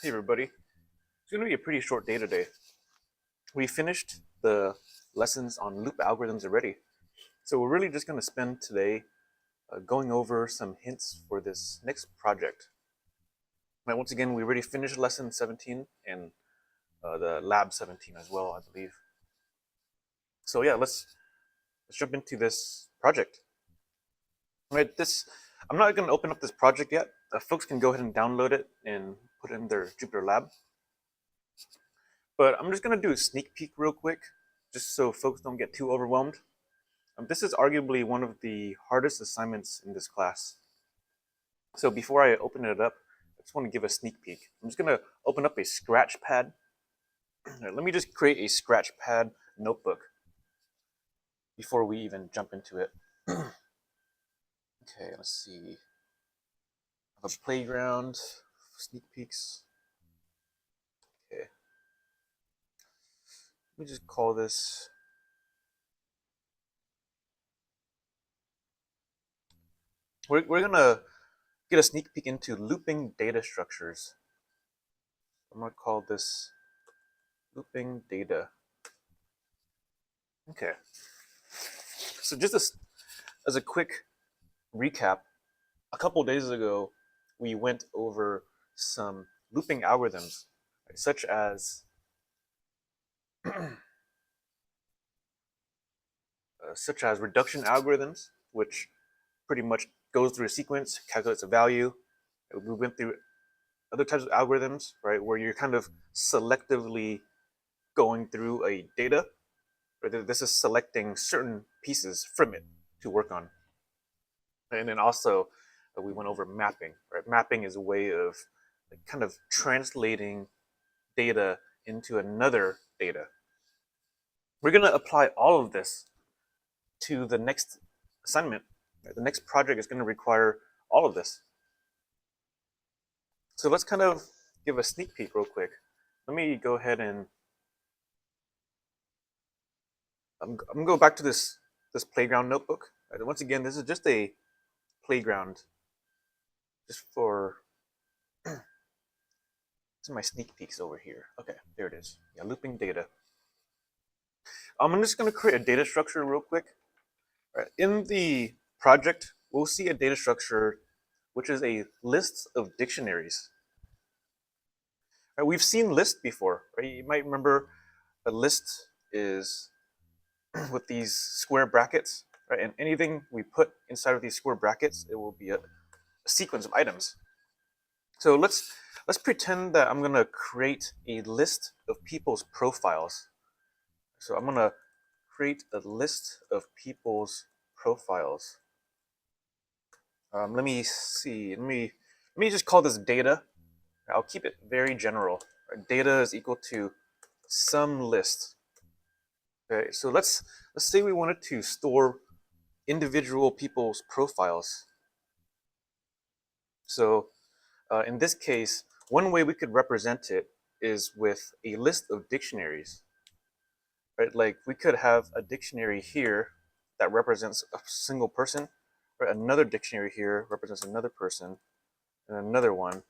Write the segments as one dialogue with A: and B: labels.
A: Hey everybody, it's going to be a pretty short day today. We finished the lessons on loop algorithms already, so we're really just going to spend today going over some hints for this next project. Now, once again, we already finished lesson 17 and the lab 17 as well, I believe. So yeah, let's jump into this project. All right, I'm not going to open up this project yet. Folks can go ahead and download it and put it in their Jupyter lab. But I'm just going to do a sneak peek real quick, just so folks don't get too overwhelmed. This is arguably one of the hardest assignments in this class. So before I open it up, I just want to give a sneak peek. I'm just going to open up a scratch pad. Right, let me just create a scratch pad notebook before we even jump into it. Okay, let's see. I have a playground, sneak peeks. Okay. Let me just call this we're gonna get a sneak peek into looping data structures. I'm gonna call this looping data. Okay. So just as a quick recap, a couple days ago, we went over some looping algorithms, right, such as reduction algorithms, which pretty much goes through a sequence, calculates a value. We went through other types of algorithms, right, where you're kind of selectively going through a data. Right? This is selecting certain pieces from it to work on. And then also, we went over mapping. Right? Mapping is a way of kind of translating data into another data. We're going to apply all of this to the next assignment. Right? The next project is going to require all of this. So let's kind of give a sneak peek real quick. Let me go ahead and I'm going to go back to this playground notebook. Right? Once again, this is just a playground, just for some of my sneak peeks over here. Okay, there it is. Yeah, looping data. I'm just going to create a data structure real quick. Right. In the project, we'll see a data structure which is a list of dictionaries. Right, we've seen list before. Right? You might remember a list is with these square brackets, right? And anything we put inside of these square brackets, it will be a sequence of items. So let's pretend that I'm gonna create a list of people's profiles. So I'm gonna create a list of people's profiles. Let me see. Let me just call this data. I'll keep it very general. Right? Data is equal to some list. Okay, so let's say we wanted to store individual people's profiles. So in this case, one way we could represent it is with a list of dictionaries. Right? Like we could have a dictionary here that represents a single person, right? Another dictionary here represents another person, and another one.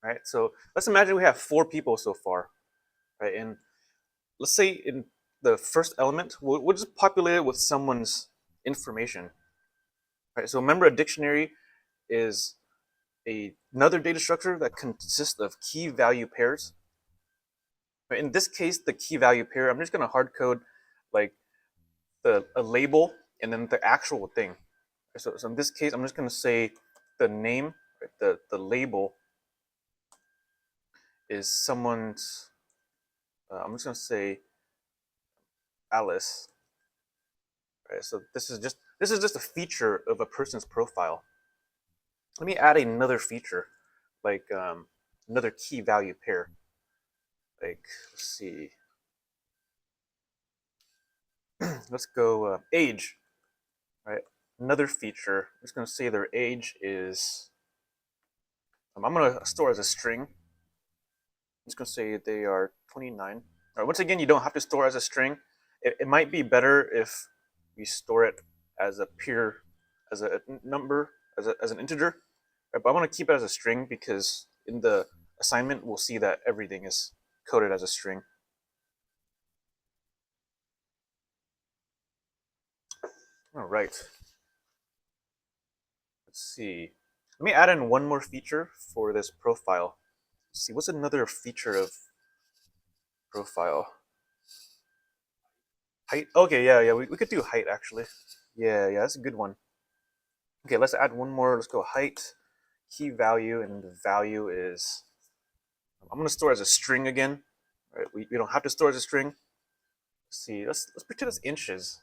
A: Right? So let's imagine we have 4 people so far, right? And let's say in the first element, we'll just populate it with someone's information. Right? So remember, a dictionary is another data structure that consists of key value pairs. Right? In this case, the key value pair, I'm just going to hard code like a label and then the actual thing. So in this case, I'm just going to say the name, right? The label is someone's. I'm just going to say Alice. Right? So this is just a feature of a person's profile. Let me add another feature, like another key value pair. Like, let's see. Let's go age. Right. Another feature. I'm just going to say their age is. I'm going to store as a string. I'm just going to say they are 29. All right, once again, you don't have to store as a string. It might be better if we store it as a pure, as a number, as an integer. right? But I want to keep it as a string because in the assignment we'll see that everything is coded as a string. All right. Let's see. Let me add in one more feature for this profile. Let's see, what's another feature of profile? Height? Okay, yeah, we could do height actually. Yeah, that's a good one. Okay, let's add one more. Let's go height, key value, and the value is, I'm gonna store as a string again. All right, we don't have to store as a string. Let's see, let's pretend it's inches.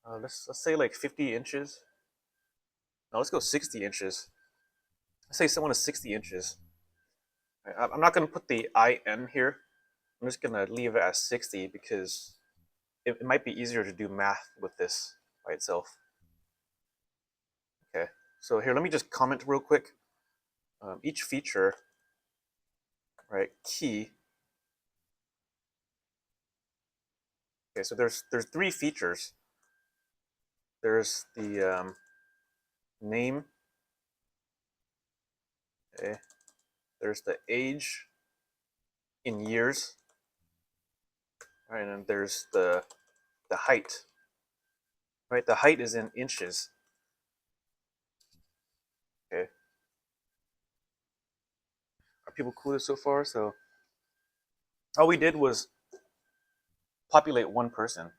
A: Let's say like 50 inches. No, let's go 60 inches. Let's say someone is 60 inches. Right, I'm not gonna put the IN here. I'm just gonna leave it as 60 because it might be easier to do math with this by itself. Okay, so here, let me just comment real quick. Each feature, right, key. Okay, so there's three features. There's the name. Okay, there's the age in years. Right, and then there's the height. Right, the height is in inches. Okay, are people cool with this so far? So all we did was populate one person.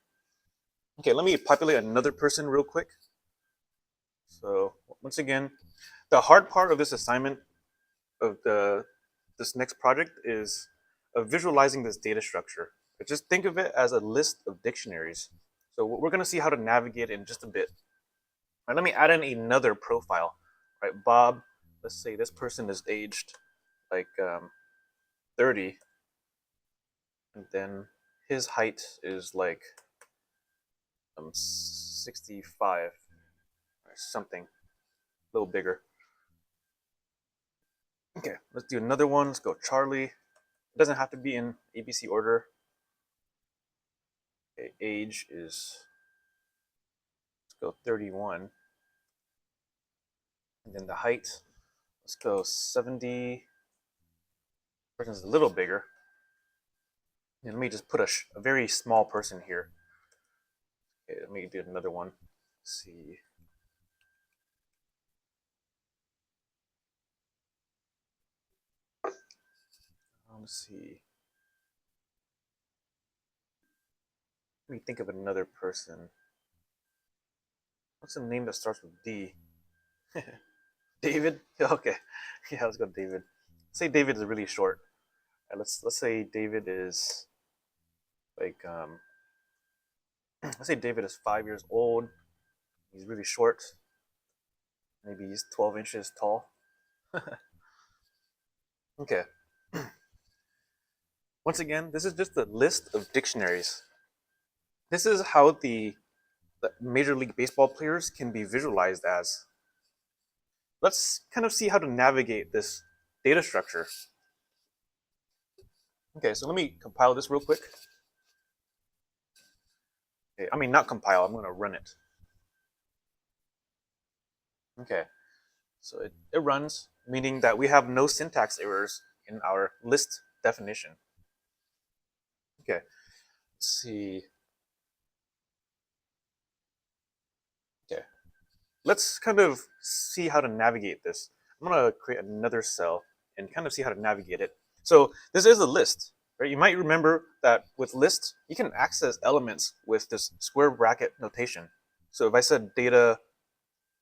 A: Okay, let me populate another person real quick. So once again, the hard part of this assignment of this next project is visualizing this data structure. But just think of it as a list of dictionaries. So we're going to see how to navigate in just a bit. All right, let me add in another profile. Right, Bob. Let's say this person is aged like 30, and then his height is like 65 or something, a little bigger. Okay, let's do another one. Let's go Charlie. It doesn't have to be in ABC order. Okay, age is, let's go 31. And then the height, let's go 70. Person's a little bigger. And let me just put a very small person here. Okay, let me do another one. Let's see. Let's see. Let me think of another person. What's a name that starts with D? David? Okay. Yeah, let's go David. Say David is really short. Right, let's say David is like let's say David is 5 years old. He's really short. Maybe he's 12 inches tall. Okay. Once again, this is just a list of dictionaries. This is how the Major League Baseball players can be visualized as. Let's kind of see how to navigate this data structure. Okay, so let me compile this real quick. Okay, I mean, not compile, I'm going to run it. Okay, so it runs, meaning that we have no syntax errors in our list definition. Okay, let's see. Okay, let's kind of see how to navigate this. I'm going to create another cell and kind of see how to navigate it. So this is a list, right? You might remember that with lists, you can access elements with this square bracket notation. So if I said data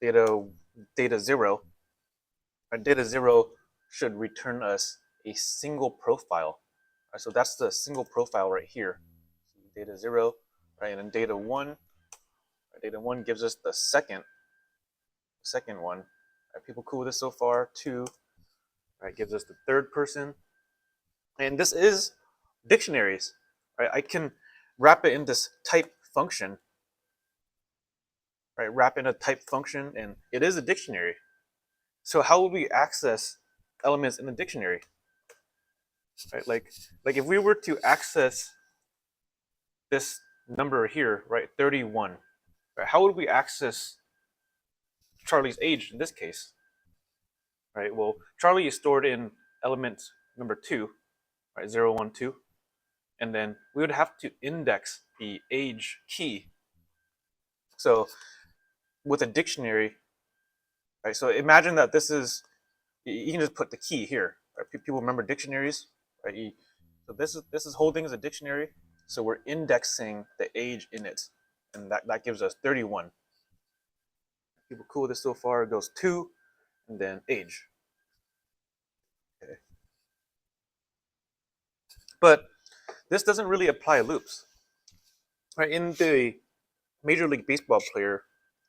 A: 0, data 0 should return us a single profile. Right, so that's the single profile right here. Data 0, right, and then data 1. Right, data 1 gives us the second one. Right, people cool with this so far? 2, right, gives us the third person. And this is dictionaries. Right, I can wrap it in this type function. Right, wrap in a type function, and it is a dictionary. So how would we access elements in the dictionary? Right, like if we were to access this number here, right, 31, right, how would we access Charlie's age in this case? right? Well, Charlie is stored in element number 2, right? 0, 1, 2. And then we would have to index the age key. So with a dictionary, right? So imagine that this is, you can just put the key here. Right? People remember dictionaries, right? So this is holding as a dictionary. So we're indexing the age in it, and that gives us 31. People cool with this so far. It goes 2, and then age. Okay. But this doesn't really apply loops. Right? In the Major League Baseball player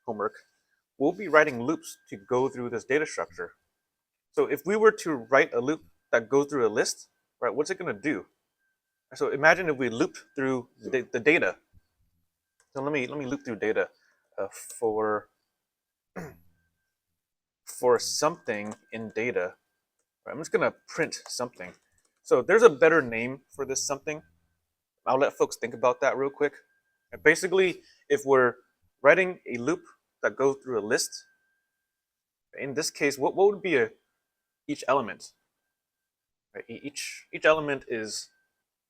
A: homework, we'll be writing loops to go through this data structure. So if we were to write a loop that goes through a list, right, what's it going to do? So imagine if we looped through the data. So let me loop through data uh, for for something in data. Right, I'm just going to print something. So there's a better name for this something. I'll let folks think about that real quick. And basically, if we're writing a loop that goes through a list, in this case, what would be each element? Right? Each element is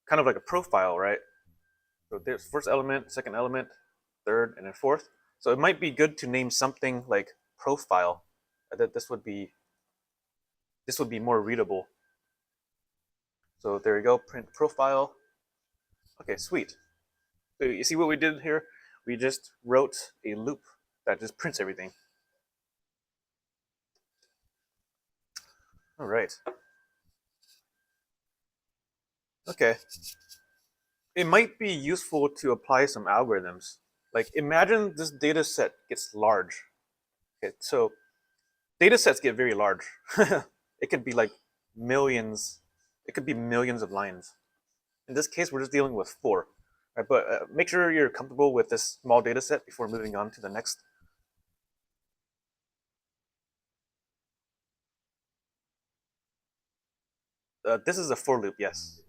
A: kind of like a profile, right? So there's first element, second element, third, and then fourth. So it might be good to name something like profile. That this would be more readable. So there you go, print profile. Okay, sweet. So you see what we did here? We just wrote a loop that just prints everything. All right. Okay. It might be useful to apply some algorithms. Like imagine this data set gets large. Okay, so data sets get very large. It could be like millions. It could be millions of lines. In this case, we're just dealing with 4. Right, but make sure you're comfortable with this small data set before moving on to the next. This is a for loop, yes.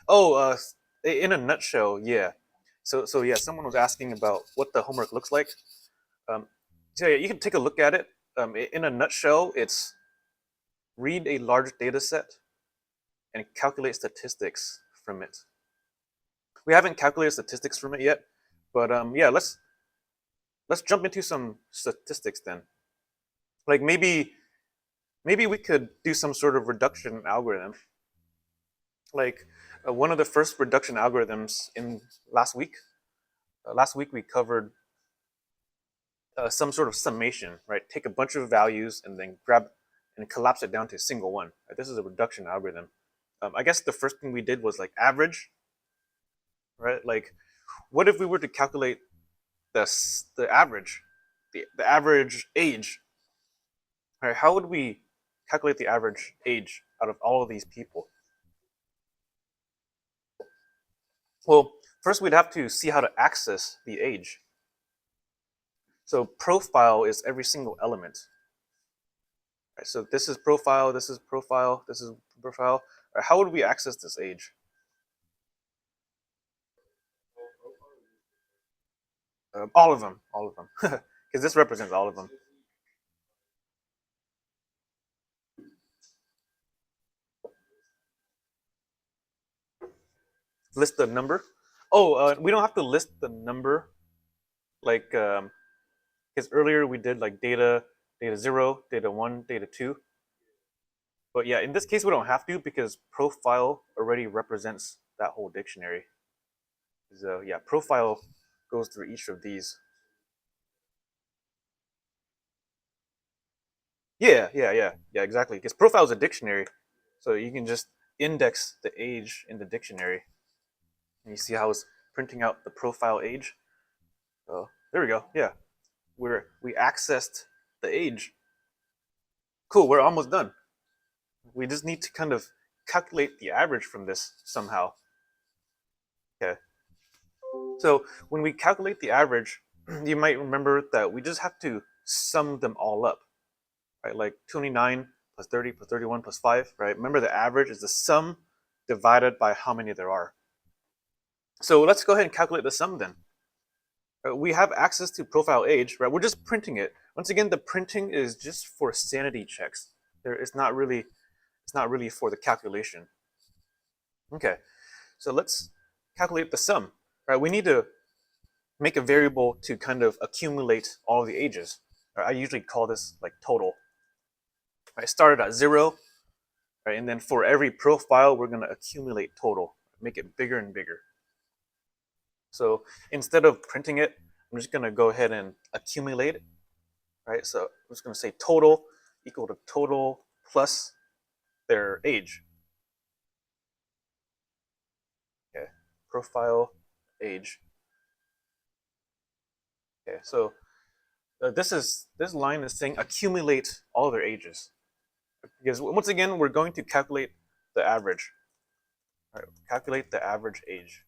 A: Oh, in a nutshell, yeah. So yeah, someone was asking about what the homework looks like. Um, so yeah, you can take a look at it. In a nutshell, it's read a large data set and calculate statistics from it. We haven't calculated statistics from it yet, but yeah, let's jump into some statistics then. Like maybe we could do some sort of reduction algorithm. Like one of the first reduction algorithms in last week. Last week we covered some sort of summation, right? Take a bunch of values and then grab and collapse it down to a single one. Right? This is a reduction algorithm. I guess the first thing we did was like average, right? Like, what if we were to calculate the average, the average age? Right? How would we calculate the average age out of all of these people? Well, first we'd have to see how to access the age. So profile is every single element. Right, so this is profile, this is profile, this is profile. Right, how would we access this age? All of them, all of them, because this represents all of them. List the number. Oh, we don't have to list the number like because earlier we did like data 0, data 1, data 2. But yeah, in this case we don't have to because profile already represents that whole dictionary. So yeah, profile goes through each of these. Yeah, exactly. Because profile is a dictionary, so you can just index the age in the dictionary. And you see how it's printing out the profile age. So there we go. Yeah, we accessed the age. Cool. We're almost done. We just need to kind of calculate the average from this somehow. Okay. So when we calculate the average, you might remember that we just have to sum them all up, right? Like 29 plus 30 plus 31 plus 5, right? Remember the average is the sum divided by how many there are. So let's go ahead and calculate the sum then. We have access to profile age, right? We're just printing it. Once again, the printing is just for sanity checks. It's not really for the calculation. Okay, so let's calculate the sum. Right? We need to make a variable to kind of accumulate all the ages. Right? I usually call this like total. Right? Started at 0, right? And then for every profile, we're going to accumulate total, make it bigger and bigger. So instead of printing it, I'm just going to go ahead and accumulate it. Right? So I'm just going to say total equal to total plus their age. Okay, profile age. Okay, so this line is saying accumulate all their ages, because once again we're going to calculate the average. All right, calculate the average age.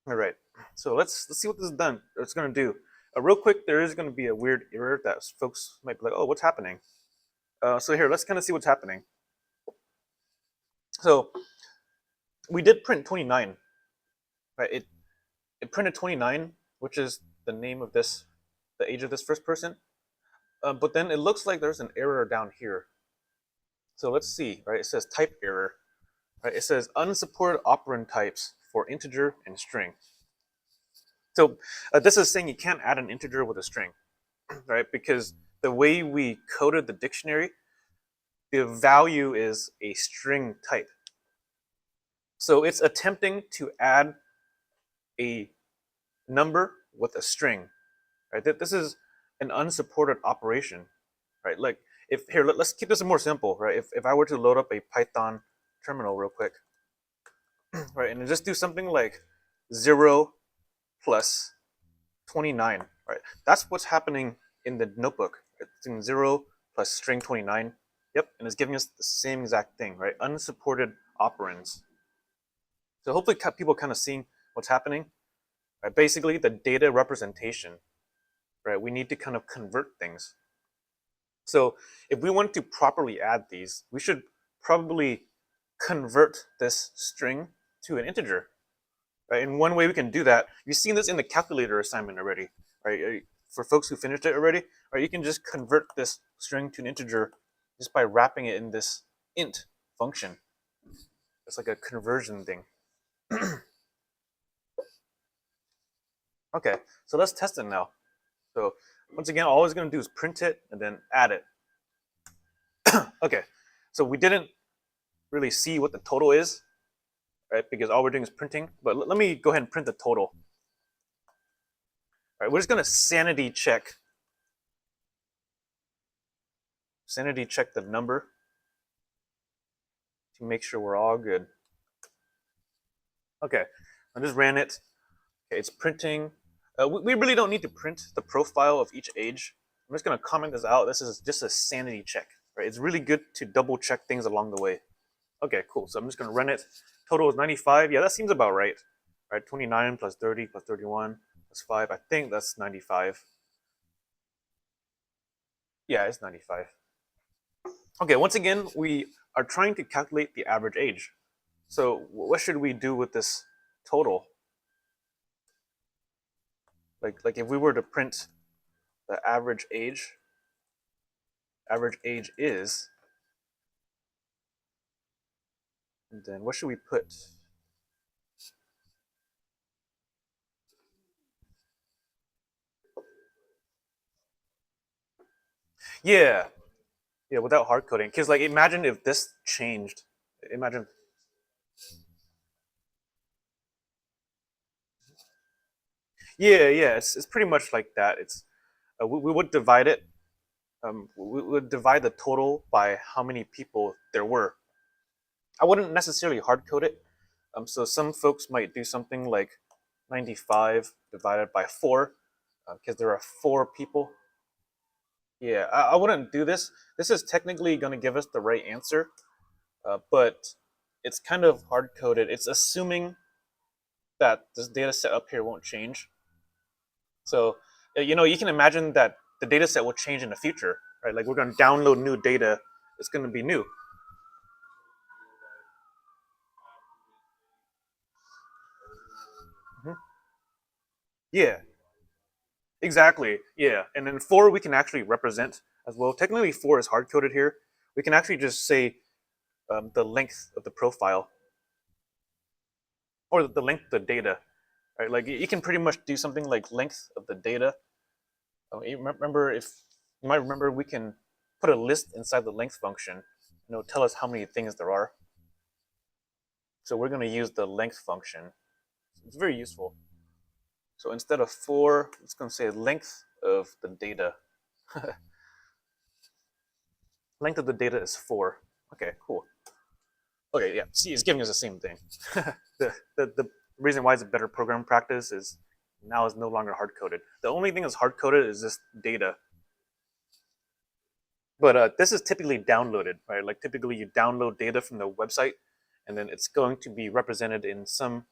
A: All right, so let's see what this is done. It's going to do. Real quick, there is going to be a weird error that folks might be like, "Oh, what's happening?" So here, let's kind of see what's happening. So we did print 29, right? It printed 29, which is the name of this, the age of this first person. But then it looks like there's an error down here. So let's see, right? It says type error, right? It says unsupported operand types for integer and string. So this is saying you can't add an integer with a string, right? Because the way we coded the dictionary, the value is a string type. So it's attempting to add a number with a string, right? This is an unsupported operation, right? Like if here, let's keep this more simple, right? If I were to load up a Python terminal real quick, right, and just do something like 0 plus 29, right? That's what's happening in the notebook. It's in 0 plus string 29. Yep, and it's giving us the same exact thing, right? Unsupported operands. So hopefully people kind of seeing what's happening. Right? Basically, the data representation, right? We need to kind of convert things. So if we want to properly add these, we should probably convert this string to an integer. Right? And one way we can do that, you've seen this in the calculator assignment already, right? For folks who finished it already, right? You can just convert this string to an integer just by wrapping it in this int function. It's like a conversion thing. Okay, so let's test it now. So once again, all it's going to do is print it and then add it. Okay, so we didn't really see what the total is, right? Because all we're doing is printing. But let me go ahead and print the total. All right, we're just going to sanity check the number to make sure we're all good. Okay, I just ran it. Okay, it's printing. We really don't need to print the profile of each age. I'm just going to comment this out. This is just a sanity check, right? It's really good to double check things along the way. Okay, cool. So I'm just going to run it. Total is 95. Yeah, that seems about right. Right, 29 plus 30 plus 31 plus 5. I think that's 95. Yeah, it's 95. Okay, once again, we are trying to calculate the average age. So what should we do with this total? Like if we were to print the average age is, and then what should we put? Yeah, without hard coding. Because like imagine if this changed. Imagine. Yeah, it's pretty much like that. It's we would divide it. We would divide the total by how many people there were. I wouldn't necessarily hard code it. So some folks might do something like 95 divided by 4, because there are 4 people. Yeah, I wouldn't do this. This is technically going to give us the right answer, but it's kind of hard coded. It's assuming that this data set up here won't change. So, you can imagine that the data set will change in the future, right? Like we're going to download new data. It's going to be new. Yeah, exactly. Yeah, and then four we can actually represent as well. Technically, four is hard coded here. We can actually just say the length of the profile or the length of the data, right? Like you can pretty much do something like length of the data. You remember if you might remember we can put a list inside the length function, and it'll tell us how many things there are. So we're going to use the length function. It's very useful. So instead of four, it's going to say length of the data. Length of the data is four. Okay, cool. Okay, yeah. See, it's giving us the same thing. The reason why it's a better program practice is now it's no longer hard coded. The only thing that's hard coded is this data. But this is typically downloaded, right? Like typically you download data from the website, and then it's going to be represented in some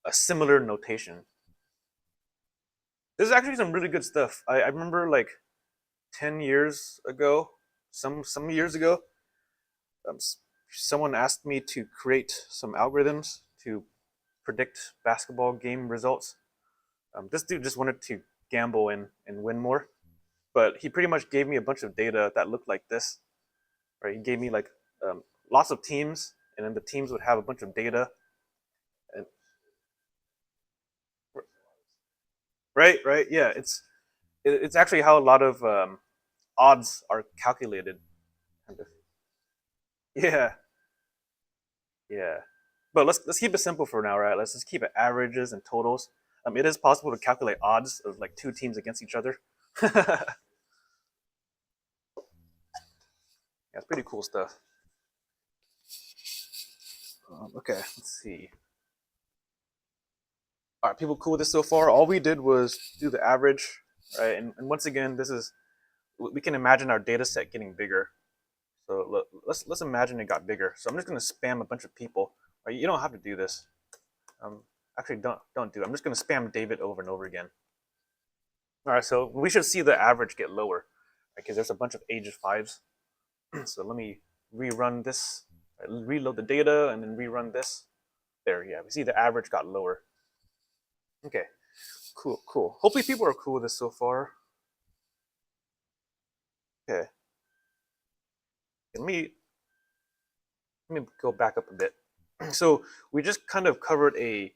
A: a similar notation. This is actually some really good stuff. I remember like 10 years ago, some years ago, um, someone asked me to create some algorithms to predict basketball game results. This dude just wanted to gamble and win more, but he pretty much gave me a bunch of data that looked like this. Right? He gave me like um, lots of teams, and then the teams would have a bunch of data. And right, right, yeah, it's actually how a lot of odds are calculated. Kind of. Yeah, yeah. But let's keep it simple for now, right? Let's just keep it averages and totals. It is possible to calculate odds of like two teams against each other. Yeah, it's pretty cool stuff. Okay, let's see. All right, people cool with this so far? All we did was do the average, right? And once again, this is we can imagine our data set getting bigger. So let's imagine it got bigger. So I'm just gonna spam a bunch of people. Right? You don't have to do this. Um, Actually, don't do it. I'm just gonna spam David over and over again. All right, so we should see the average get lower, because there's a bunch of age fives. So let me rerun this, right, reload the data, and then rerun this. There, yeah, we see the average got lower. Okay, cool, cool. Hopefully people are cool with this so far. Okay, let me let me go back up a bit. So we just kind of covered a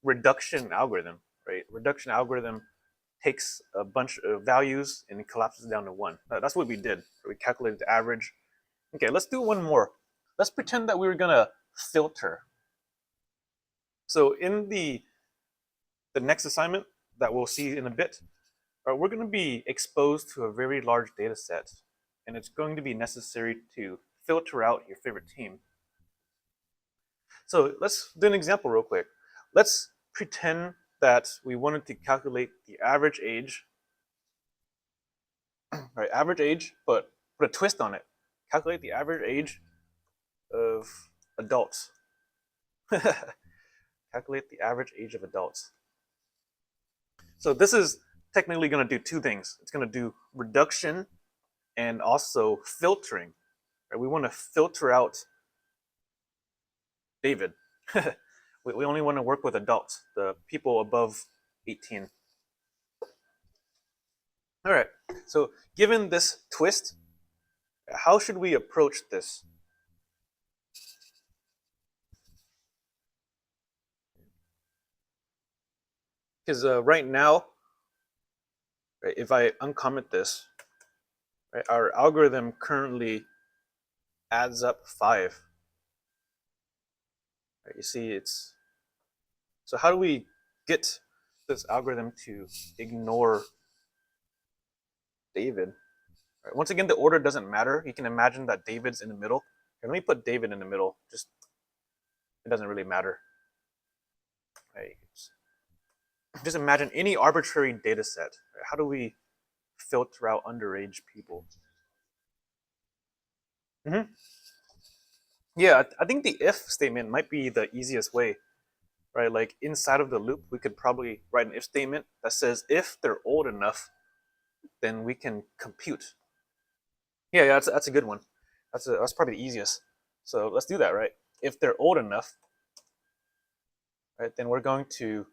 A: reduction algorithm, right? Reduction algorithm takes a bunch of values and it collapses down to one. That's what we did. We calculated the average. Okay, let's do one more. Let's pretend that we were gonna filter. So in the next assignment that we'll see in a bit, we're going to be exposed to a very large data set, and it's going to be necessary to filter out your favorite team. So let's do an example real quick. Let's pretend that we wanted to calculate the average age, right? Average age, but put a twist on it. Calculate the average age of adults. Calculate the average age of adults. So this is technically going to do two things. It's going to do reduction and also filtering. Right? We want to filter out David. We only want to work with adults, the people above 18. All right. So given this twist, how should we approach this? Because right now, right, if I uncomment this, right, our algorithm currently adds up 5. Right, you see, it's so how do we get this algorithm to ignore David? Right, once again, the order doesn't matter. You can imagine that David's in the middle. Okay, let me put David in the middle. Just it doesn't really matter. Right? Just imagine any arbitrary data set. Right? How do we filter out underage people? Mm-hmm. Yeah, I think the if statement might be the easiest way, right? Like inside of the loop, we could probably write an if statement that says if they're old enough, then we can compute. Yeah, yeah, that's a good one. That's probably the easiest. So let's do that, right? If they're old enough, right, then we're going to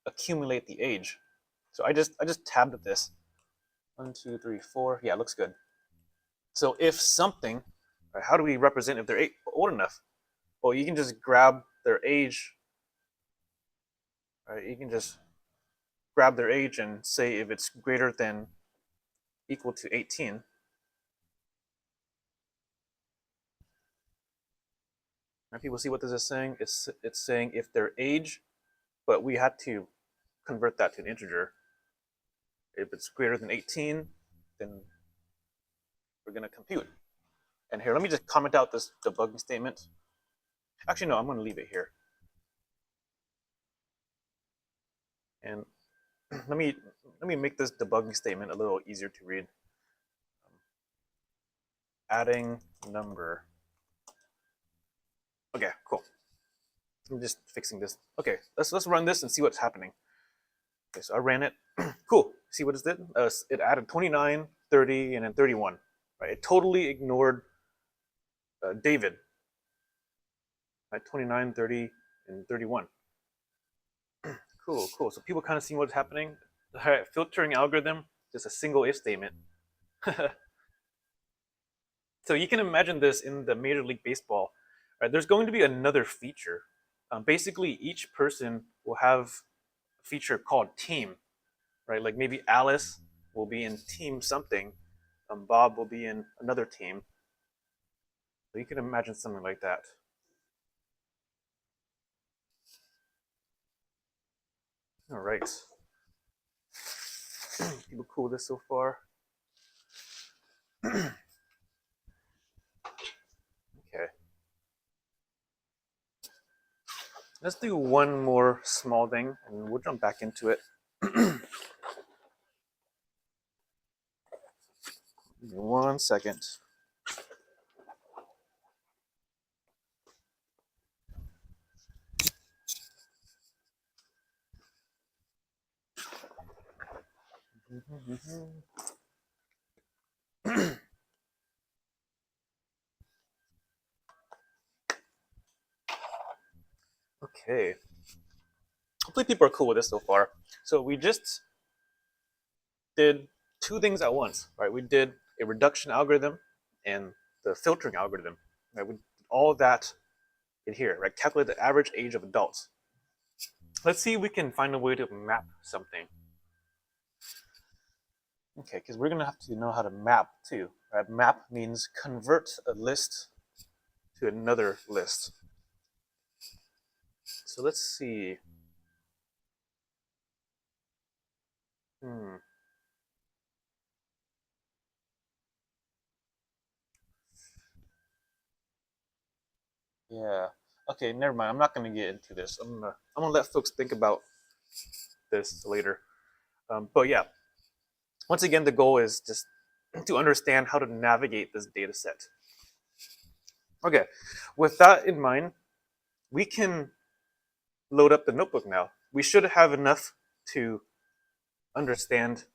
A: accumulate the age. So I just tabbed this. 1, 2, 3, 4. Yeah, looks good. So if something, right, how do we represent if they're old enough? Well, you can just grab their age. Right, you can just grab their age and say if it's greater than equal to 18. And people see what this is saying. It's saying if their age, but we had to convert that to an integer. If it's greater than 18, then we're going to compute. And here, let me just comment out this debugging statement. Actually, no, I'm going to leave it here. And let me make this debugging statement a little easier to read. Adding number. Okay, cool. I'm just fixing this. Okay, let's run this and see what's happening. Okay, so I ran it. Cool. See what it did? It added 29, 30, and then 31. Right? It totally ignored David. Right? 29, 30, and 31. Cool, cool. So people kind of see what's happening. All right, filtering algorithm, just a single if statement. So you can imagine this in the Major League Baseball. Right? There's going to be another feature. Basically, each person will have a feature called team. Right? Like maybe Alice will be in team something. Bob will be in another team. So you can imagine something like that. All right. People cool with this so far? Okay. Let's do one more small thing and we'll jump back into it. Give me 1 second. Okay. Hopefully people are cool with this so far. So we just did two things at once, right? We did a reduction algorithm and the filtering algorithm. Right? We did all of that in here, right? Calculate the average age of adults. Let's see if we can find a way to map something. Okay, because we're gonna have to know how to map too. Right? Map means convert a list to another list. So let's see. Yeah. Okay, never mind. I'm not gonna get into this. I'm gonna let folks think about this later. But yeah, once again, the goal is just to understand how to navigate this data set. Okay, with that in mind, we can load up the notebook now. We should have enough to understand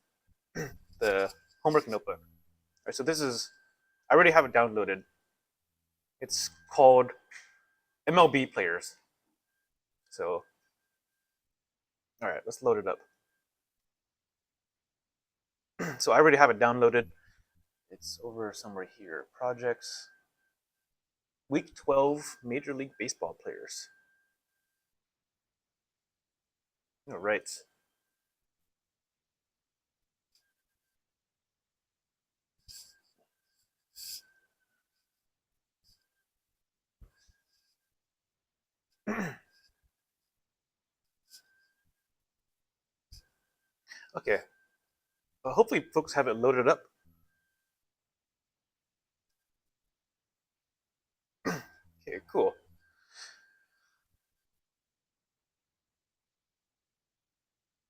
A: the homework notebook. All right, so this is, I already have it downloaded. It's called MLB Players. So, all right, let's load it up. So I already have it downloaded. It's over somewhere here. Projects. Week 12 Major League Baseball players. All right. Okay. Hopefully folks have it loaded up. Okay, cool.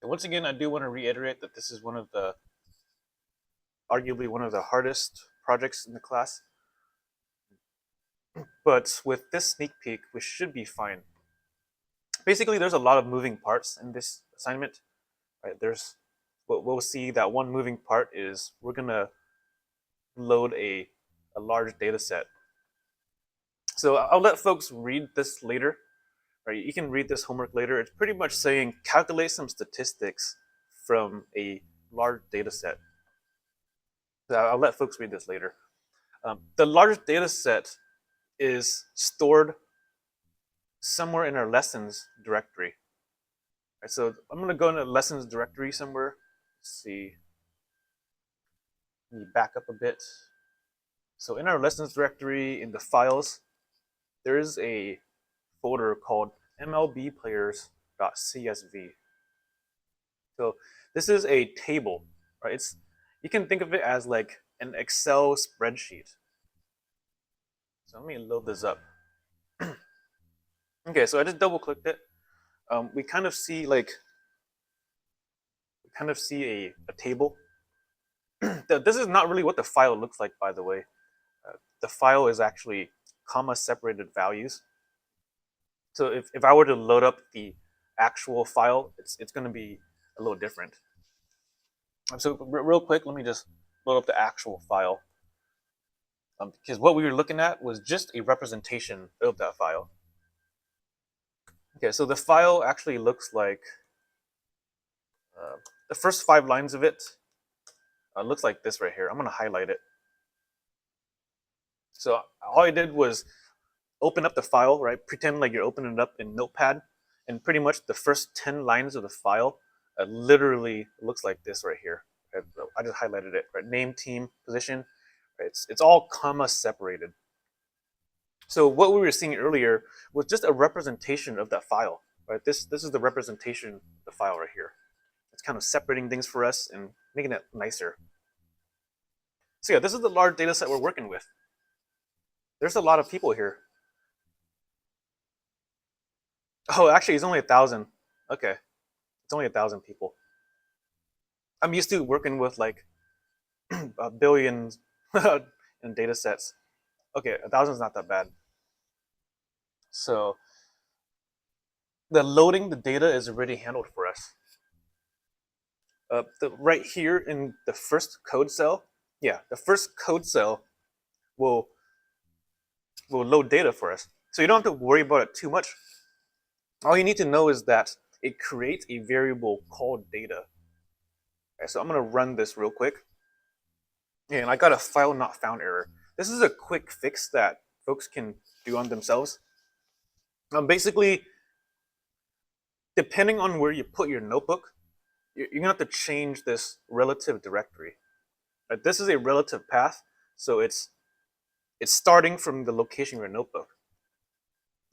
A: And once again, I do want to reiterate that this is arguably one of the hardest projects in the class. But with this sneak peek, we should be fine. Basically, there's a lot of moving parts in this assignment. Right? There's what we'll see that one moving part is we're gonna load a large data set. So I'll let folks read this later. right? You can read this homework later. It's pretty much saying calculate some statistics from a large data set. So I'll let folks read this later. The large data set is stored somewhere in our lessons directory. Right, so I'm going to go into lessons directory somewhere. Let's see. Let me back up a bit. So in our lessons directory, in the files, there is a folder called MLB Players.csv. So this is a table, right? You can think of it as like an Excel spreadsheet. So let me load this up. Okay, so I just double clicked it. We kind of see a table. This is not really what the file looks like, by the way. The file is actually comma separated values. So if I were to load up the actual file, it's going to be a little different. So real quick, let me just load up the actual file. Because what we were looking at was just a representation of that file. Okay, so the file actually looks like the first 5 lines of it looks like this right here. I'm going to highlight it. So all I did was open up the file, right? Pretend like you're opening it up in Notepad, and pretty much the first 10 lines of the file literally looks like this right here. I just highlighted it, right? Name, team, position. Right? It's all comma separated. So what we were seeing earlier was just a representation of that file, right? This is the representation of the file right here. It's kind of separating things for us and making it nicer. So yeah, this is the large data set we're working with. There's a lot of people here. Oh, actually, it's only 1,000. Okay, it's only 1,000 people. I'm used to working with like billions in data sets. Okay, 1,000 is not that bad. So the loading the data is already handled for us. Right here in the first code cell, the first code cell will load data for us. So you don't have to worry about it too much. All you need to know is that it creates a variable called data. Okay, so I'm going to run this real quick. And I got a file not found error. This is a quick fix that folks can do on themselves. Basically, depending on where you put your notebook, you're going to have to change this relative directory. This is a relative path, so it's starting from the location of your notebook.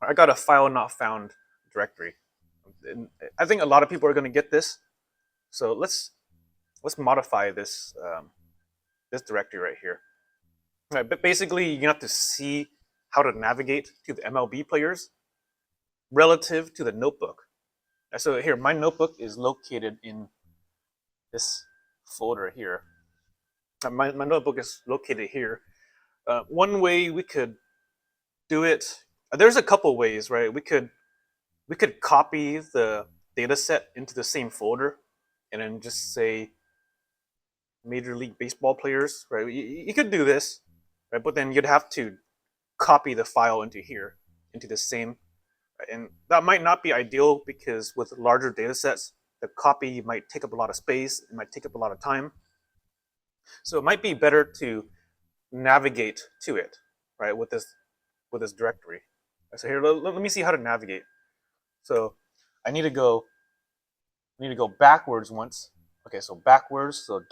A: I got a file not found directory. I think a lot of people are going to get this, so let's modify this this directory right here. Right, but basically, you have to see how to navigate to the MLB players relative to the notebook. So here, my notebook is located in this folder here. My notebook is located here. One way we could do it, there's a couple ways, right? We could copy the data set into the same folder and then just say Major League Baseball players, right? You could do this, right? But then you'd have to copy the file into here, into the same, right? And that might not be ideal because with larger data sets, the copy might take up a lot of space, it might take up a lot of time. So it might be better to navigate to it, right, with this directory. So here, let me see how to navigate. So I need to go backwards once. Okay, so backwards, so //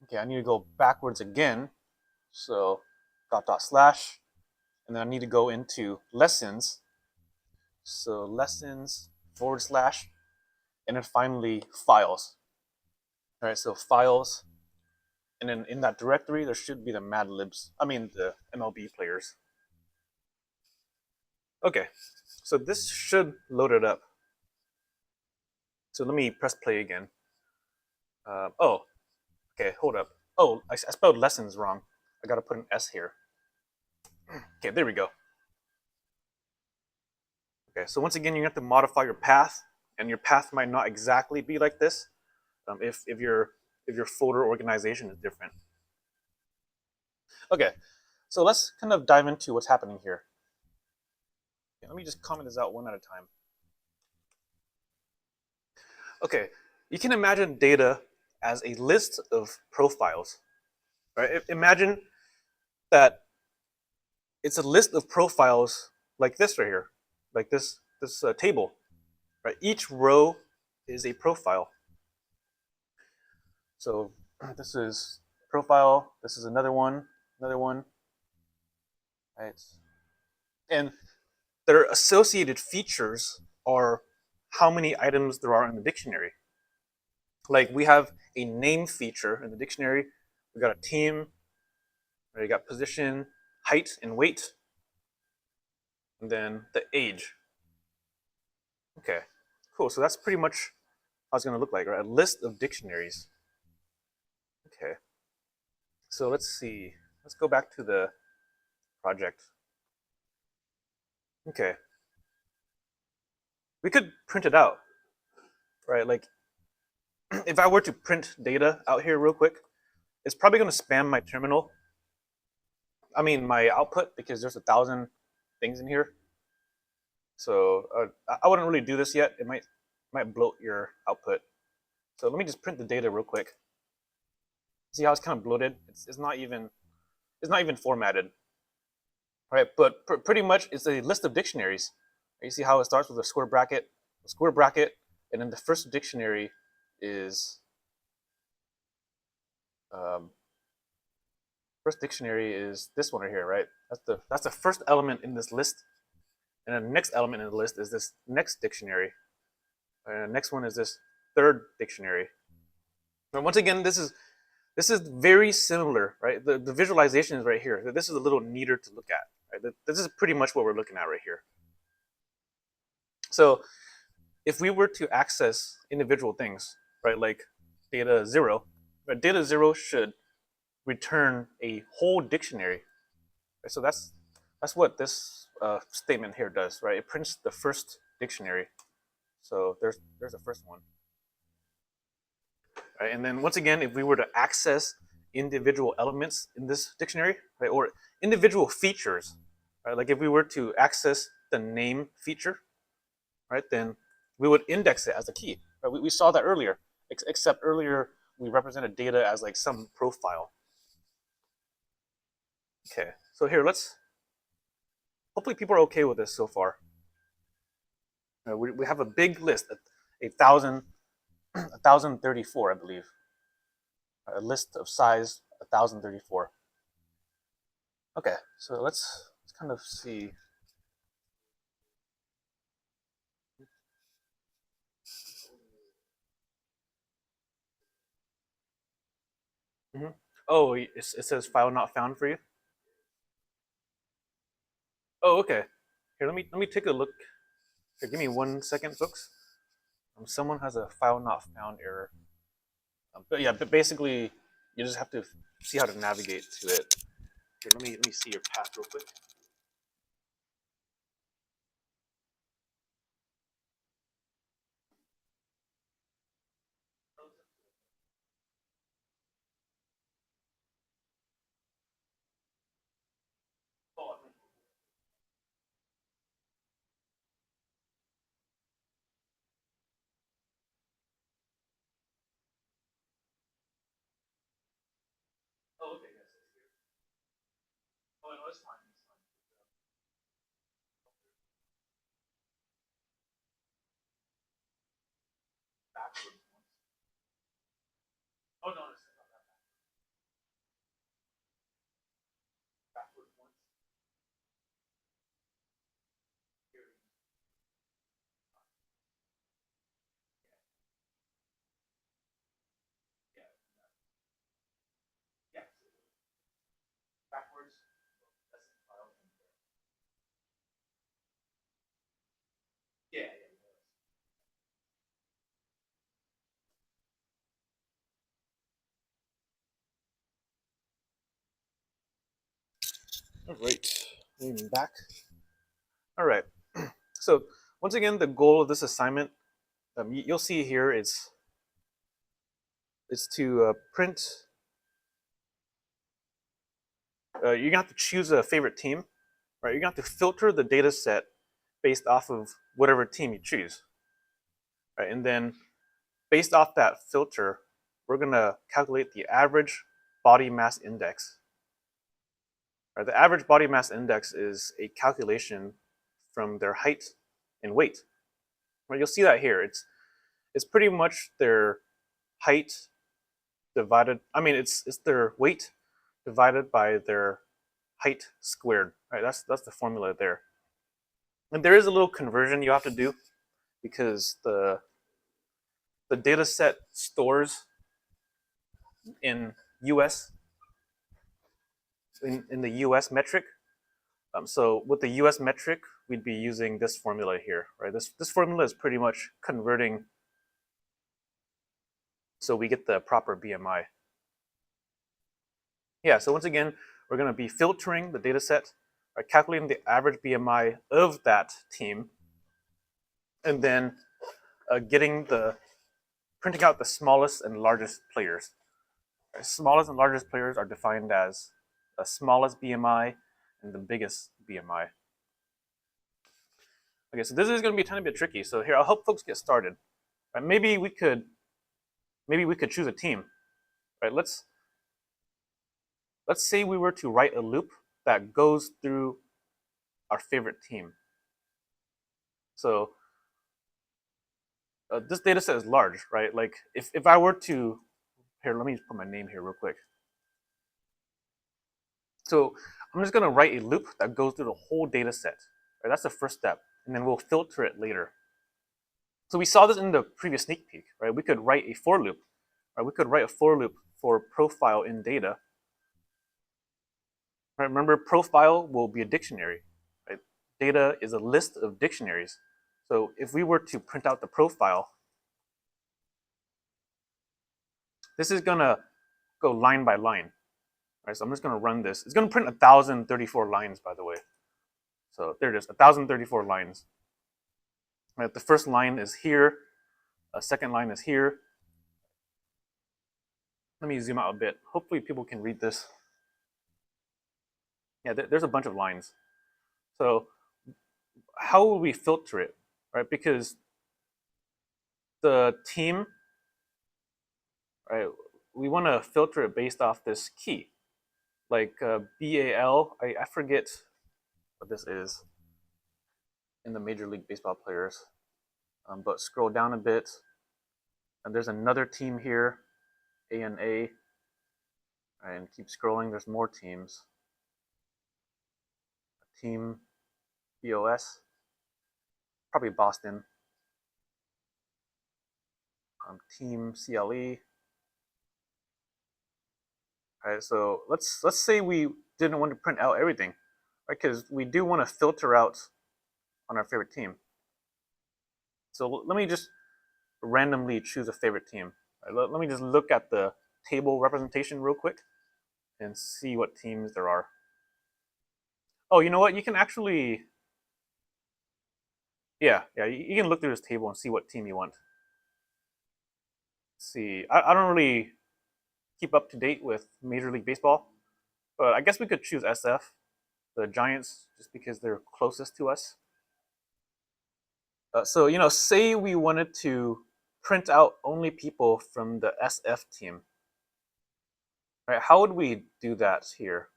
A: Okay, I need to go backwards again. So // and then I need to go into lessons. So lessons / and then finally files. All right, so files, and then in that directory there should be the the MLB players. Okay, so this should load it up. So let me press play again. Oh, okay, hold up. Oh, I spelled lessons wrong. I gotta put an S here. Okay, there we go. Okay, so once again, you have to modify your path, and your path might not exactly be like this if your folder organization is different. Okay, so let's kind of dive into what's happening here. Let me just comment this out one at a time. Okay, you can imagine data as a list of profiles, right? Imagine that it's a list of profiles like this right here, like this table, right? Each row is a profile. So this is profile. This is another one, right? And their associated features are how many items there are in the dictionary. Like we have a name feature in the dictionary. We got a team. Right? You got position, height, and weight, and then the age. Okay, cool. So that's pretty much how it's going to look like, right? A list of dictionaries. Okay. So let's see. Let's go back to the project. Okay. We could print it out, right? Like if I were to print data out here real quick, it's probably going to spam my terminal. I mean, my output, because there's 1,000 things in here. So I wouldn't really do this yet. It might bloat your output. So let me just print the data real quick. See how it's kind of bloated? It's not even formatted, right? But pretty much it's a list of dictionaries. You see how it starts with a square bracket, and then the first dictionary is this one right here, right? That's the first element in this list, and then the next element in the list is this next dictionary, and the next one is this third dictionary. And once again, this is very similar, right? The visualization is right here. This is a little neater to look at, right? This is pretty much what we're looking at right here. So if we were to access individual things, right, like data 0, right, data 0 should return a whole dictionary. Right? So that's what this statement here does, right? It prints the first dictionary. So there's the first one. Right? And then once again, if we were to access individual elements in this dictionary, right, or individual features, right, like if we were to access the name feature, right, then we would index it as a key. Right? We saw that earlier, except earlier we represented data as like some profile. Okay, so here hopefully people are okay with this so far. We have a big list, 1,034, I believe. A list of size 1,034. Okay, so let's kind of see. Mm-hmm. Oh, it says file not found for you. Oh, okay. Here, let me take a look. Here, give me 1 second, folks. Someone has a file not found error. But yeah, but basically, you just have to see how to navigate to it. Here, let me see your path real quick. Oh, okay, yes, it's here. Oh, no, it's fine. It's fine. Backwards once. Oh, no, it's not that backwards once. Here. Yeah, yeah. Backwards. That's the file. Yeah, yeah. All right, moving back. All right. So once again, the goal of this assignment, you'll see here, is to print. You're gonna have to choose a favorite team, right? You're gonna have to filter the data set based off of whatever team you choose, right? And then based off that filter, we're gonna calculate the average body mass index. Right? The average body mass index is a calculation from their height and weight. Right? You'll see that here. It's pretty much their height divided. I mean, it's their weight divided by their height squared. Right? That's the formula there. And there is a little conversion you have to do because the data set stores in US in the US metric. So with the US metric, we'd be using this formula here, right? This formula is pretty much converting so we get the proper BMI. Yeah, so once again, we're going to be filtering the data set, right, calculating the average BMI of that team, and then printing out the smallest and largest players. Right? Smallest and largest players are defined as the smallest BMI and the biggest BMI. Okay, so this is going to be a tiny bit tricky. So here, I'll help folks get started. Right? Maybe we could choose a team. Right? Let's say we were to write a loop that goes through our favorite team. So this data set is large, right? Like if I were to, here, let me just put my name here real quick. So I'm just going to write a loop that goes through the whole data set. Right? That's the first step, and then we'll filter it later. So we saw this in the previous sneak peek, right? We could write a for loop. Right? We could write a for loop for profile in data. Right? Remember, profile will be a dictionary. Right? Data is a list of dictionaries. So if we were to print out the profile, this is gonna go line by line. Right? So I'm just gonna run this. It's gonna print 1,034 lines, by the way. So there it is, 1,034 lines. Right? The first line is here. A second line is here. Let me zoom out a bit. Hopefully people can read this. Yeah, there's a bunch of lines. So how will we filter it, right? Because the team, right, we want to filter it based off this key. Like BAL, I forget what this is in the Major League Baseball players. But scroll down a bit, and there's another team here, ANA, and keep scrolling, there's more teams. Team BOS, probably Boston. Team CLE. All right, so let's say we didn't want to print out everything, right? Because we do want to filter out on our favorite team. So let me just randomly choose a favorite team. Right, let me just look at the table representation real quick and see what teams there are. Oh, you know what? You can actually, yeah, you can look through this table and see what team you want. Let's see, I don't really keep up to date with Major League Baseball, but I guess we could choose SF, the Giants, just because they're closest to us. So, you know, say we wanted to print out only people from the SF team. Right? How would we do that here?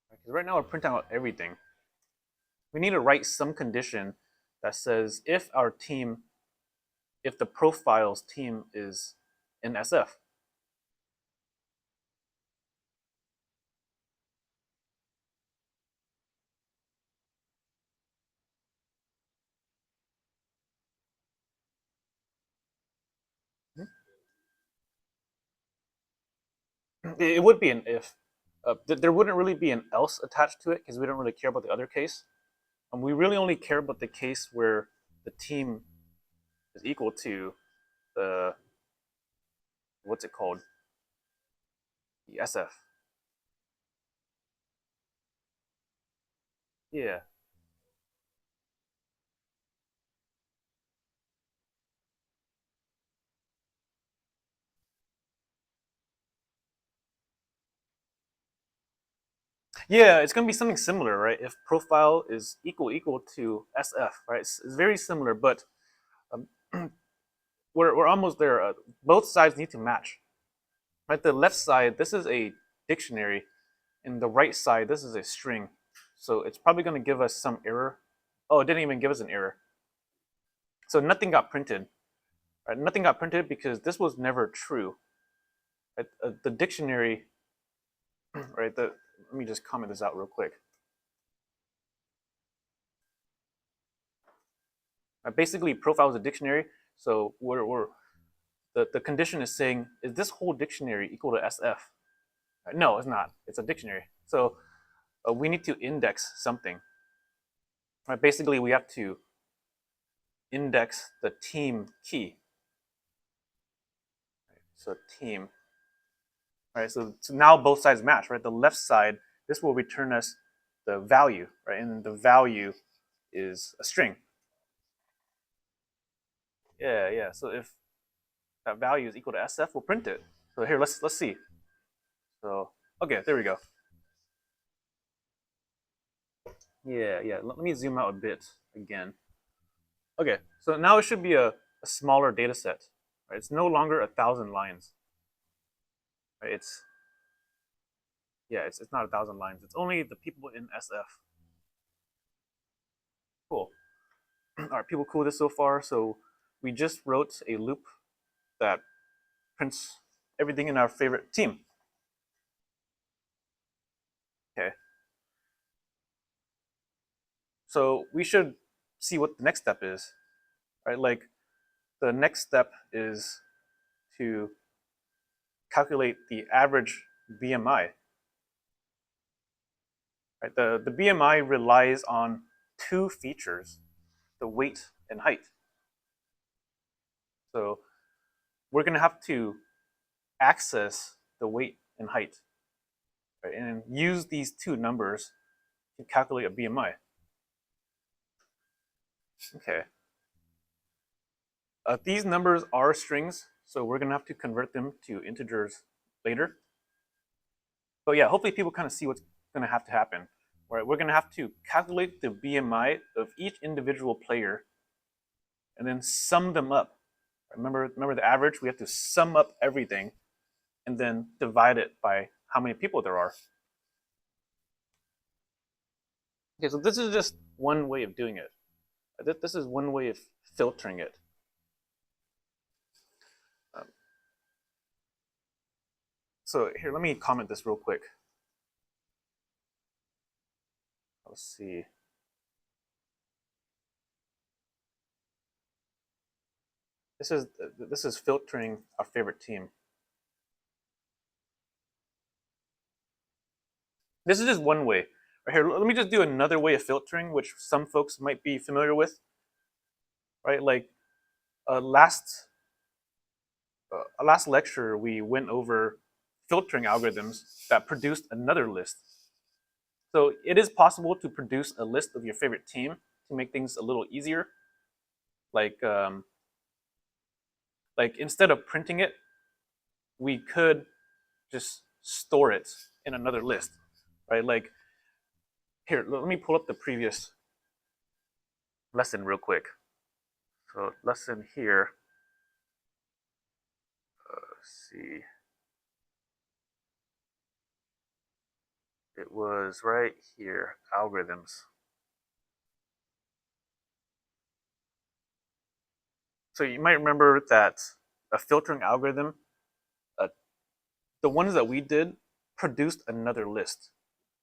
A: Because right now we're printing out everything. We need to write some condition that says if the profiles team is in SF. It would be an if. There wouldn't really be an else attached to it because we don't really care about the other case. And we really only care about the case where the team is equal to the, what's it called? The SF. Yeah. Yeah, it's gonna be something similar, right? If profile is equal to SF, right? It's very similar, but um, we're almost there. Both sides need to match, right? The left side, this is a dictionary, and the right side, this is a string. So it's probably gonna give us some error. Oh, it didn't even give us an error. So nothing got printed, right? Nothing got printed because this was never true. Right? The dictionary, right? Let me just comment this out real quick. Basically, profile is a dictionary, so the condition is saying, is this whole dictionary equal to SF? No, it's not. It's a dictionary. So we need to index something. Right? Basically, we have to index the team key. So team. Right. So now both sides match. Right. The left side, this will return us the value. Right. And the value is a string. Yeah. Yeah. So if that value is equal to SF, we'll print it. So here, let's see. So okay, there we go. Yeah. Yeah. Let me zoom out a bit again. Okay. So now it should be a smaller data set. Right. It's no longer 1,000 lines. Right. It's not 1,000 lines. It's only the people in SF. Cool. All right, people cool with this so far? So we just wrote a loop that prints everything in our favorite team. Okay. So we should see what the next step is, right? Like the next step is to calculate the average BMI. Right? The BMI relies on two features, the weight and height. So we're going to have to access the weight and height, right? And use these two numbers to calculate a BMI. Okay. These numbers are strings, so we're gonna have to convert them to integers later. But yeah, hopefully people kind of see what's gonna have to happen. Right, we're gonna have to calculate the BMI of each individual player, and then sum them up. Remember the average? We have to sum up everything, and then divide it by how many people there are. Okay, so this is just one way of doing it. This is one way of filtering it. So here, let me comment this real quick. Let's see. This is filtering our favorite team. This is just one way. Right here, let me just do another way of filtering, which some folks might be familiar with. Right, like last lecture, we went over filtering algorithms that produced another list. So it is possible to produce a list of your favorite team to make things a little easier. Like instead of printing it, we could just store it in another list, right? Like here, let me pull up the previous lesson real quick. So lesson here. Let's see. It was right here, algorithms. So you might remember that a filtering algorithm, the ones that we did produced another list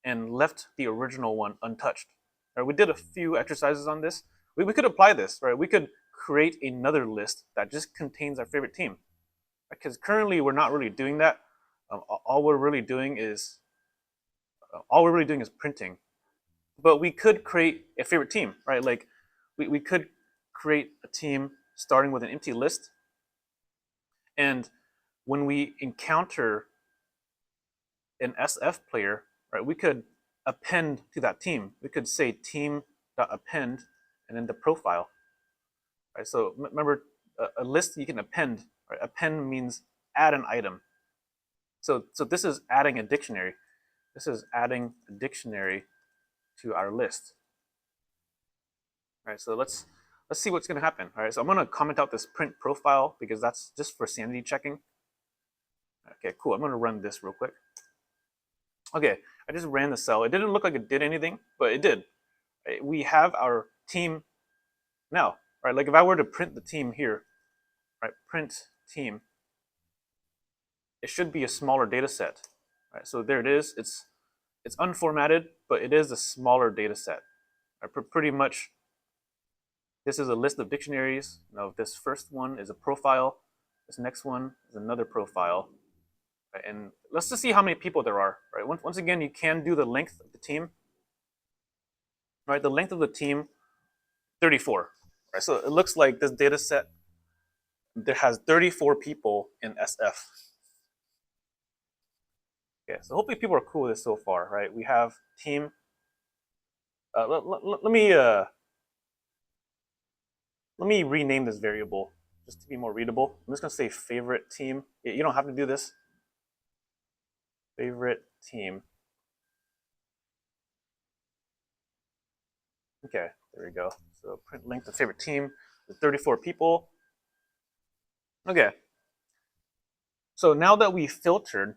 A: and left the original one untouched. Right, we did a few exercises on this. We could apply this, right? We could create another list that just contains our favorite team. Because currently we're not really doing that. All we're really doing is printing. But we could create a favorite team, right? Like we could create a team starting with an empty list. And when we encounter an SF player, right, we could append to that team. We could say team.append and then the profile. Right? So remember, a list you can append. Right? Append means add an item. So this is adding a dictionary. This is adding a dictionary to our list. All right, so let's see what's going to happen. All right, so I'm going to comment out this print profile because that's just for sanity checking. Okay, cool. I'm going to run this real quick. Okay, I just ran the cell. It didn't look like it did anything, but it did. Right, we have our team now. Right, like if I were to print the team here, right, print team, it should be a smaller data set. Right, so there it is. It's unformatted, but it is a smaller data set. Right, pretty much, this is a list of dictionaries. Now, this first one is a profile. This next one is another profile. Right, and let's just see how many people there are. Right, once again, you can do the length of the team. Right, the length of the team, 34. Right, so it looks like this data set there has 34 people in SF. Okay, so hopefully people are cool with this so far, right? We have team. Let me rename this variable just to be more readable. I'm just gonna say favorite team. You don't have to do this. Favorite team. Okay, there we go. So print length of favorite team with 34 people. Okay. So now that we filtered,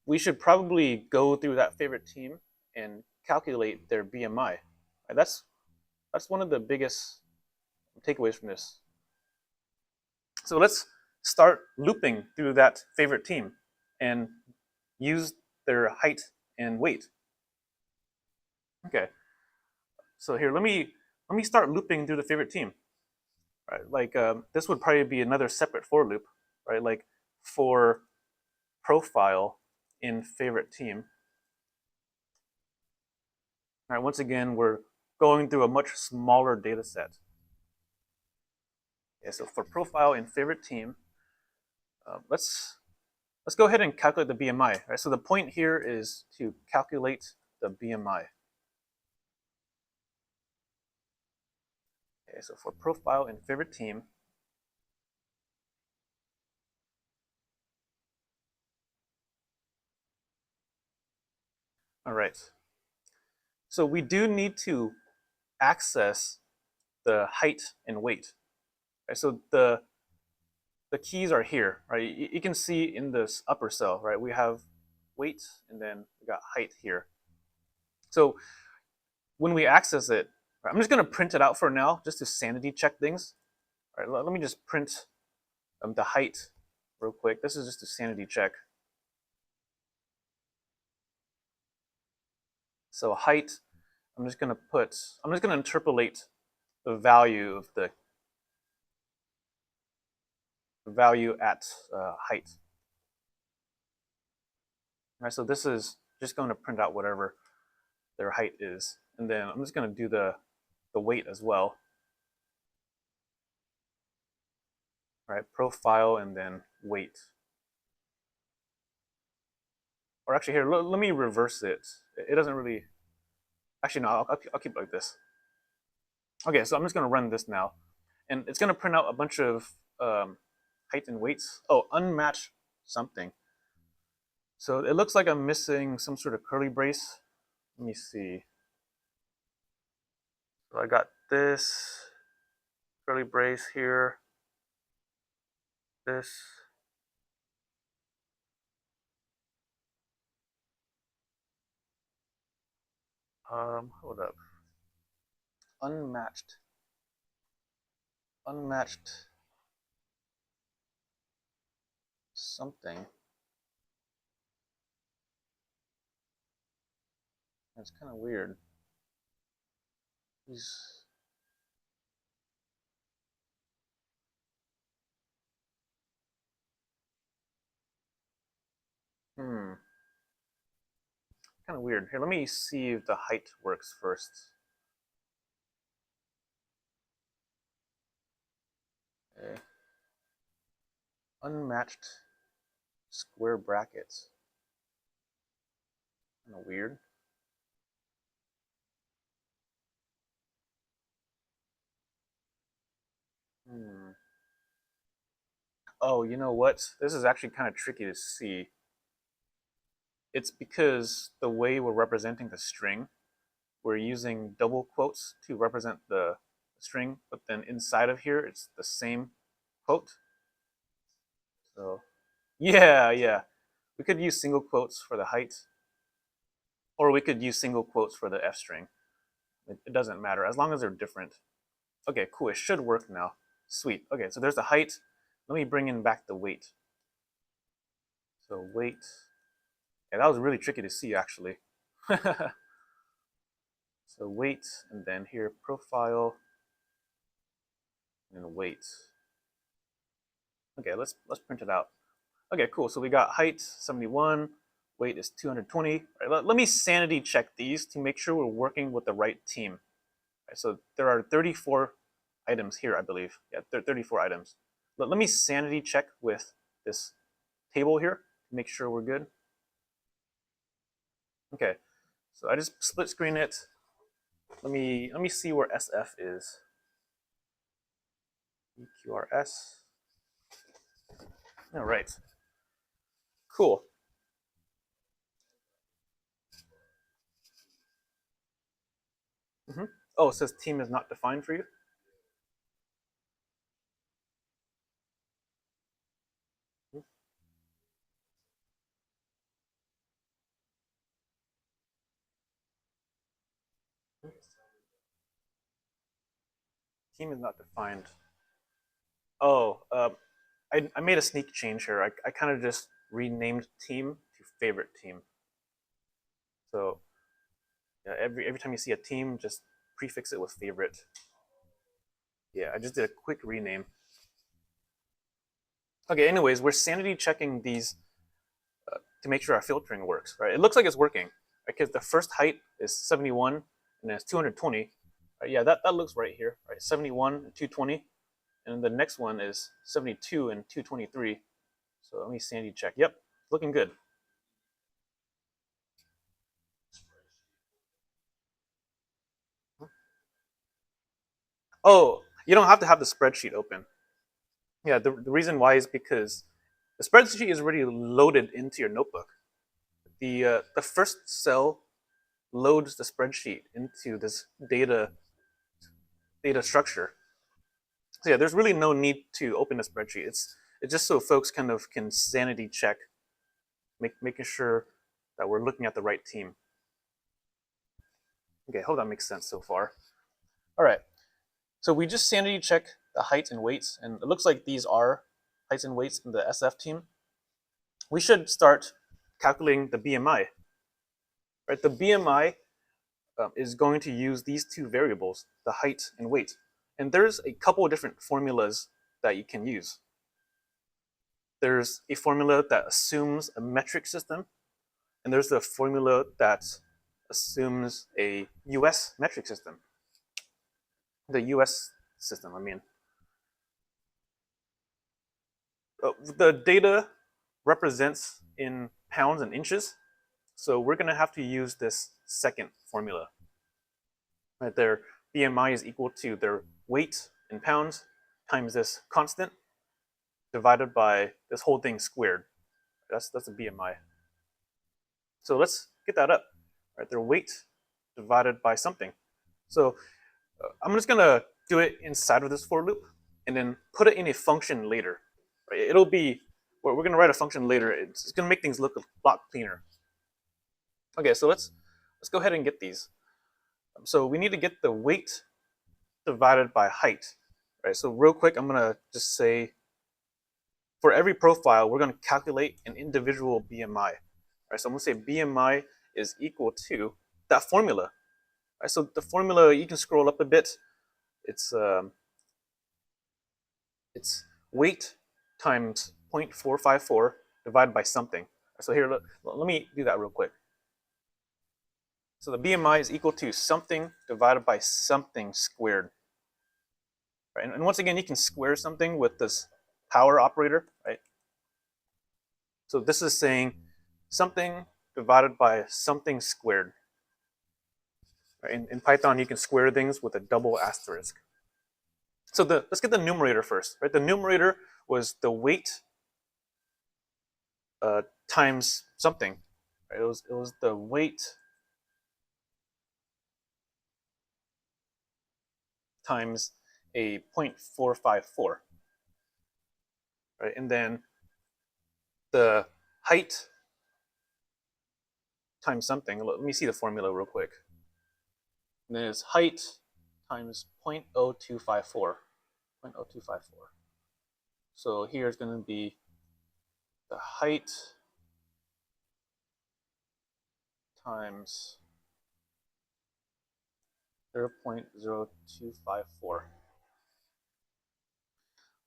A: we should probably go through that favorite team and calculate their BMI. That's one of the biggest takeaways from this. So let's start looping through that favorite team and use their height and weight. Okay. So here, let me start looping through the favorite team. Right, like this would probably be another separate for loop, right? Like for profile in favorite team. All right, once again, we're going through a much smaller data set. Okay, so for profile in favorite team, let's go ahead and calculate the BMI. Right, so the point here is to calculate the BMI. Okay, so for profile in favorite team, all right. So we do need to access the height and weight. Right, so the keys are here, right? You can see in this upper cell, right? We have weight and then we got height here. So when we access it, right, I'm just going to print it out for now just to sanity check things. All right, let me just print the height real quick. This is just a sanity check. So height, I'm just going to interpolate the value of the value at height. All right, so this is just going to print out whatever their height is. And then I'm just going to do the weight as well. All right, profile and then weight. Or actually here, let me reverse it. It doesn't really, actually no, I'll keep it like this. Okay, so I'm just gonna run this now. And it's gonna print out a bunch of height and weights. Oh, unmatched something. So it looks like I'm missing some sort of curly brace. Let me see. So I got this curly brace here. This. Hold up. Unmatched. Unmatched something. That's kind of weird. These. Kind of weird. Here, let me see if the height works first. Okay. Unmatched square brackets. Kind of weird. Oh, you know what? This is actually kind of tricky to see. it's because the way we're representing the string, we're using double quotes to represent the string, but then inside of here, it's the same quote. So yeah. We could use single quotes for the height, or we could use single quotes for the f string. It doesn't matter, as long as they're different. Okay, cool, it should work now. Sweet, okay, so there's the height. Let me bring in back the weight. So weight, yeah, that was really tricky to see actually. So weight, and then here profile, and weight. Okay, let's print it out. Okay, cool. So we got height 71, weight is 220. All right, let me sanity check these to make sure we're working with the right team. All right, so there are 34 items here, I believe. Yeah, 34 items. Let me sanity check with this table here to make sure we're good. Okay, so I just split screen it. Let me see where SF is. EQRS. All right. Cool. Oh, it says team is not defined for you. Team is not defined. Oh, I made a sneak change here. I kind of just renamed team to favorite team. So yeah, every time you see a team, just prefix it with favorite. Yeah, I just did a quick rename. Okay, anyways, we're sanity checking these to make sure our filtering works, right? It looks like it's working, because the first height is 71 and it's 220. Right, yeah, that looks right here, right? 71 and 220. And the next one is 72 and 223. So let me sanity check. Yep, looking good. Oh, you don't have to have the spreadsheet open. Yeah, the reason why is because the spreadsheet is already loaded into your notebook. The first cell loads the spreadsheet into this data structure. So yeah, there's really no need to open a spreadsheet. It's just so folks kind of can sanity check, making sure that we're looking at the right team. Okay, hope that makes sense so far. All right, so we just sanity check the heights and weights, and it looks like these are heights and weights in the SF team. We should start calculating the BMI. Right, the BMI is going to use these two variables, the height and weight. And there's a couple of different formulas that you can use. There's a formula that assumes a metric system, and there's the formula that assumes a US metric system. The US system, I mean. The data represents in pounds and inches, so we're going to have to use this second formula. Right, their BMI is equal to their weight in pounds times this constant divided by this whole thing squared. That's a BMI. So let's get that up. Right, their weight divided by something. So I'm just gonna do it inside of this for loop and then put it in a function later. Right, it'll be, well, we're gonna write a function later. It's gonna make things look a lot cleaner. Okay, so let's go ahead and get these. So we need to get the weight divided by height. Right, so real quick, I'm gonna just say for every profile, we're gonna calculate an individual BMI. Right, so I'm gonna say BMI is equal to that formula. Right, so the formula, you can scroll up a bit. It's weight times 0.454 divided by something. So here, let me do that real quick. So the BMI is equal to something divided by something squared. Right, and once again, you can square something with this power operator, right? So this is saying something divided by something squared. Right? In Python, you can square things with a double asterisk. So let's get the numerator first. Right? The numerator was the weight times something. Right? It was the weight times a 0.454, right? And then the height times something. Let me see the formula real quick. And then it's height times 0.0254. 0.0254. So here is going to be the height times 0.0254.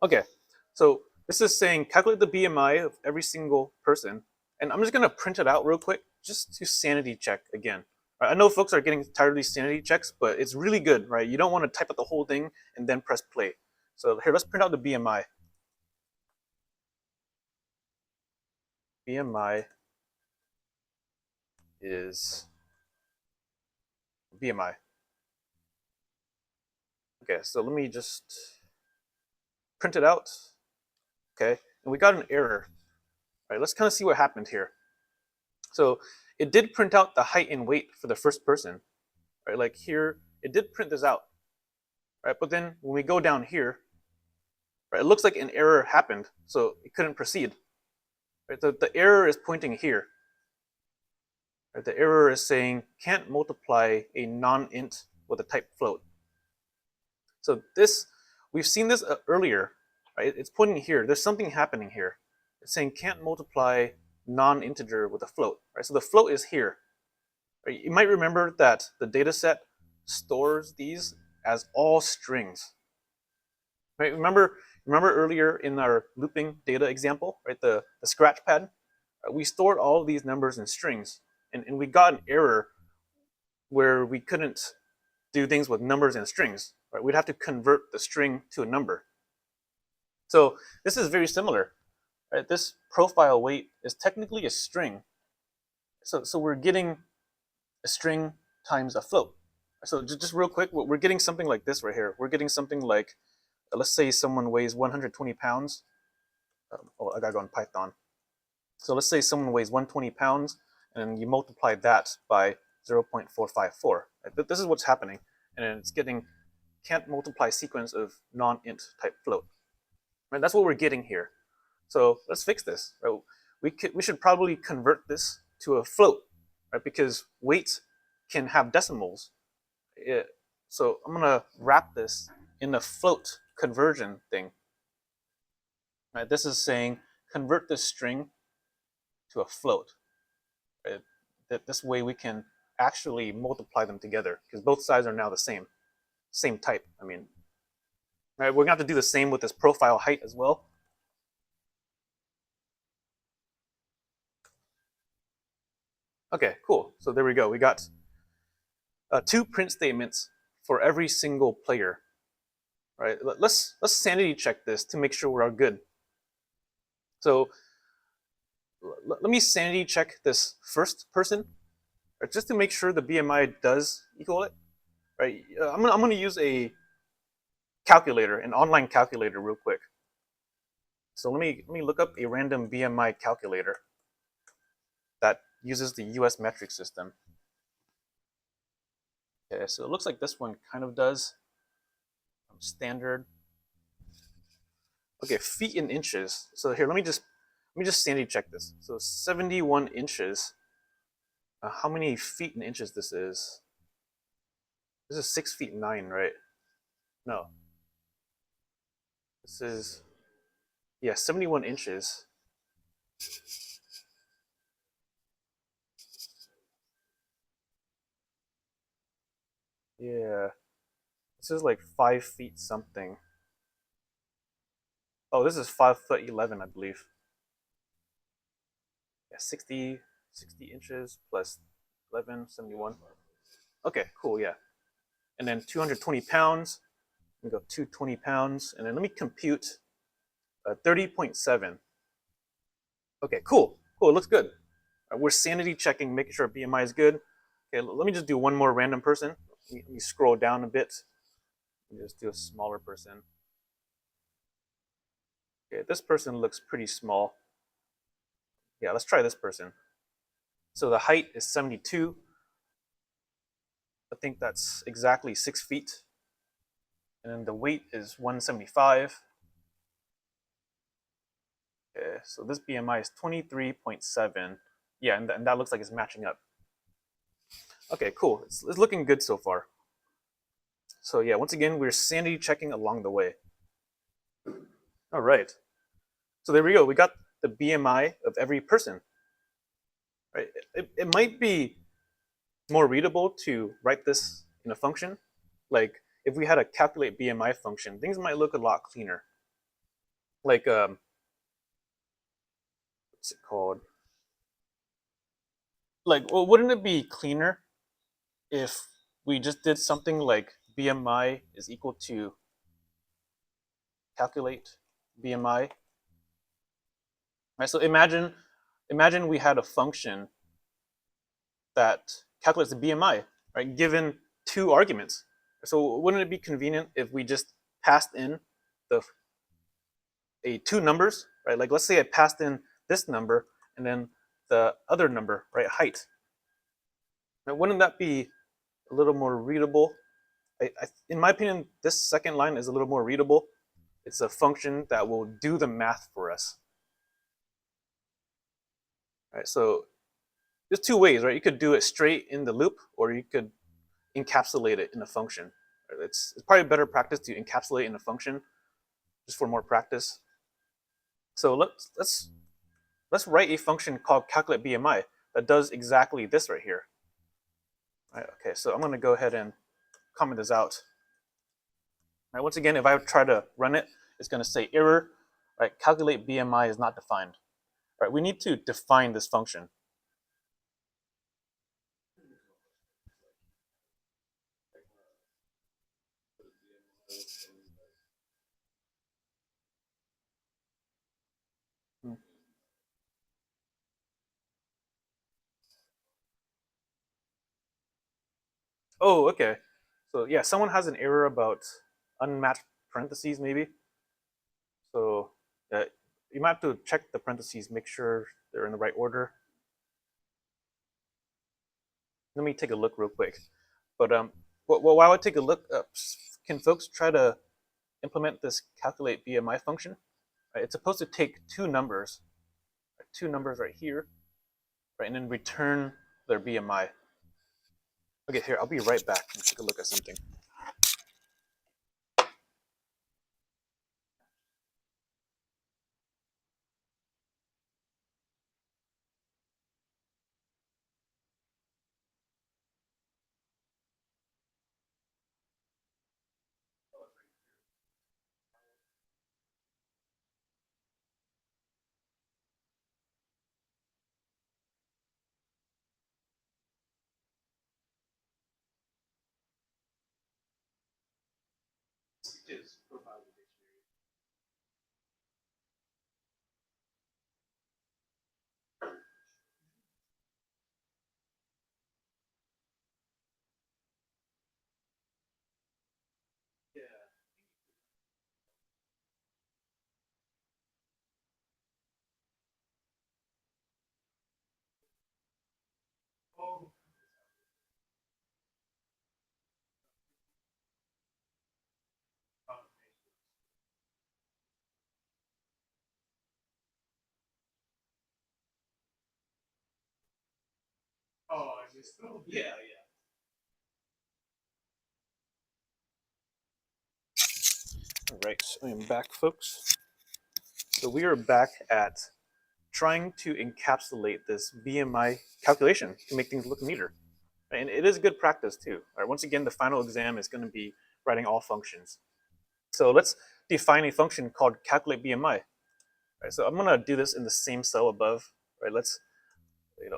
A: Okay, so this is saying calculate the BMI of every single person. And I'm just going to print it out real quick just to sanity check again. I know folks are getting tired of these sanity checks, but it's really good, right? You don't want to type out the whole thing and then press play. So here, let's print out the BMI. BMI is BMI. Okay, so let me just print it out. Okay, and we got an error. All right, let's kind of see what happened here. So it did print out the height and weight for the first person, right? Like here, it did print this out, right? But then when we go down here, right, it looks like an error happened, so it couldn't proceed. Right? The error is pointing here. Right? The error is saying can't multiply a non-int with a type float. So this, we've seen this earlier, right? It's pointing here. There's something happening here. It's saying can't multiply non-integer with a float, right? So the float is here. Right? You might remember that the data set stores these as all strings. Right? Remember earlier in our looping data example, right? The scratch pad, we stored all of these numbers in strings, and we got an error where we couldn't do things with numbers and strings. Right? We'd have to convert the string to a number. So this is very similar. Right? This profile weight is technically a string. So we're getting a string times a float. So just real quick, we're getting something like this right here. We're getting something like, let's say someone weighs 120 pounds. Oh, I gotta go on Python. So let's say someone weighs 120 pounds, and you multiply that by 0.454. Right? This is what's happening, and it's getting can't multiply sequence of non-int type float. Right? That's what we're getting here. So let's fix this. Right? We should probably convert this to a float, right? Because weight can have decimals. So I'm gonna wrap this in a float conversion thing. Right? This is saying convert this string to a float. Right? This way we can actually multiply them together because both sides are now the same type. I mean, right? We're gonna have to do the same with this profile height as well. Okay, cool. So there we go. We got two print statements for every single player. Right? Let's sanity check this to make sure we're all good. So let me sanity check this first person, right, just to make sure the BMI does equal it. Right? I'm gonna use a calculator, an online calculator, real quick. So let me look up a random BMI calculator that uses the US metric system. Okay, so it looks like this one kind of does. Standard. Okay, feet in inches. So here, let me just sanity check this. So 71 inches. How many feet in inches this is? This is 6 feet 9, right? No. This is, yeah, 71 inches. Yeah. This is like 5 feet something. Oh, this is 5 foot 11, I believe. Yeah, 60 inches plus 11, 71. Okay, cool, yeah. And then 220 pounds. We go 220 pounds. And then let me compute 30.7. Okay, cool. Cool, it looks good. We're sanity checking, making sure BMI is good. Okay, let me just do one more random person. Let me scroll down a bit. Let me just do a smaller person. Okay, this person looks pretty small. Yeah, let's try this person. So the height is 72. I think that's exactly 6 feet. And then the weight is 175. Okay, so this BMI is 23.7. Yeah, and that looks like it's matching up. Okay, cool. It's looking good so far. So yeah, once again, we're sanity checking along the way. All right. So there we go. We got the BMI of every person. Right? It might be more readable to write this in a function. Like if we had a calculate BMI function, things might look a lot cleaner. Like what's it called? Like, well, wouldn't it be cleaner if we just did something like BMI is equal to calculate BMI? Right. So imagine we had a function that calculates the BMI, right? Given two arguments. So wouldn't it be convenient if we just passed in the two numbers, right? Like let's say I passed in this number and then the other number, right? Height. Now, wouldn't that be a little more readable? In my opinion, this second line is a little more readable. It's a function that will do the math for us. Right, so there's two ways, right? You could do it straight in the loop, or you could encapsulate it in a function. It's probably better practice to encapsulate in a function, just for more practice. So let's write a function called calculate BMI that does exactly this right here. Right, okay, so I'm going to go ahead and comment this out. Right, once again, if I try to run it, it's going to say error. Right, calculate BMI is not defined. Right, we need to define this function. Oh, okay. So yeah, someone has an error about unmatched parentheses, maybe. So you might have to check the parentheses, make sure they're in the right order. Let me take a look real quick. But while I take a look, can folks try to implement this calculate BMI function? Right, it's supposed to take two numbers right here, right, and then return their BMI. Okay, here, I'll be right back and take a look at something. Oh, I just yeah, yeah. All right, so I am back, folks. So we are back at trying to encapsulate this BMI calculation to make things look neater. And it is good practice too. All right, once again, the final exam is going to be writing all functions. So let's define a function called calculate BMI. All right, so I'm going to do this in the same cell above. All right, let's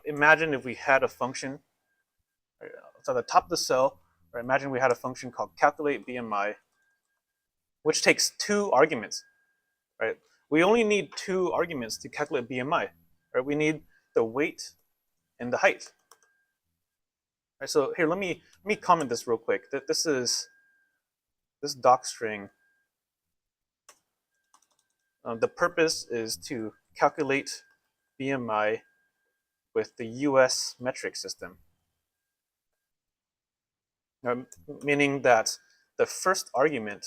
A: imagine if we had a function. Right, so at the top of the cell, right, imagine we had a function called calculate BMI, which takes two arguments. Right, we only need two arguments to calculate BMI. Right, we need the weight and the height. Right, so here, let me comment this real quick. That this is this doc string. The purpose is to calculate BMI with the US metric system. Meaning that the first argument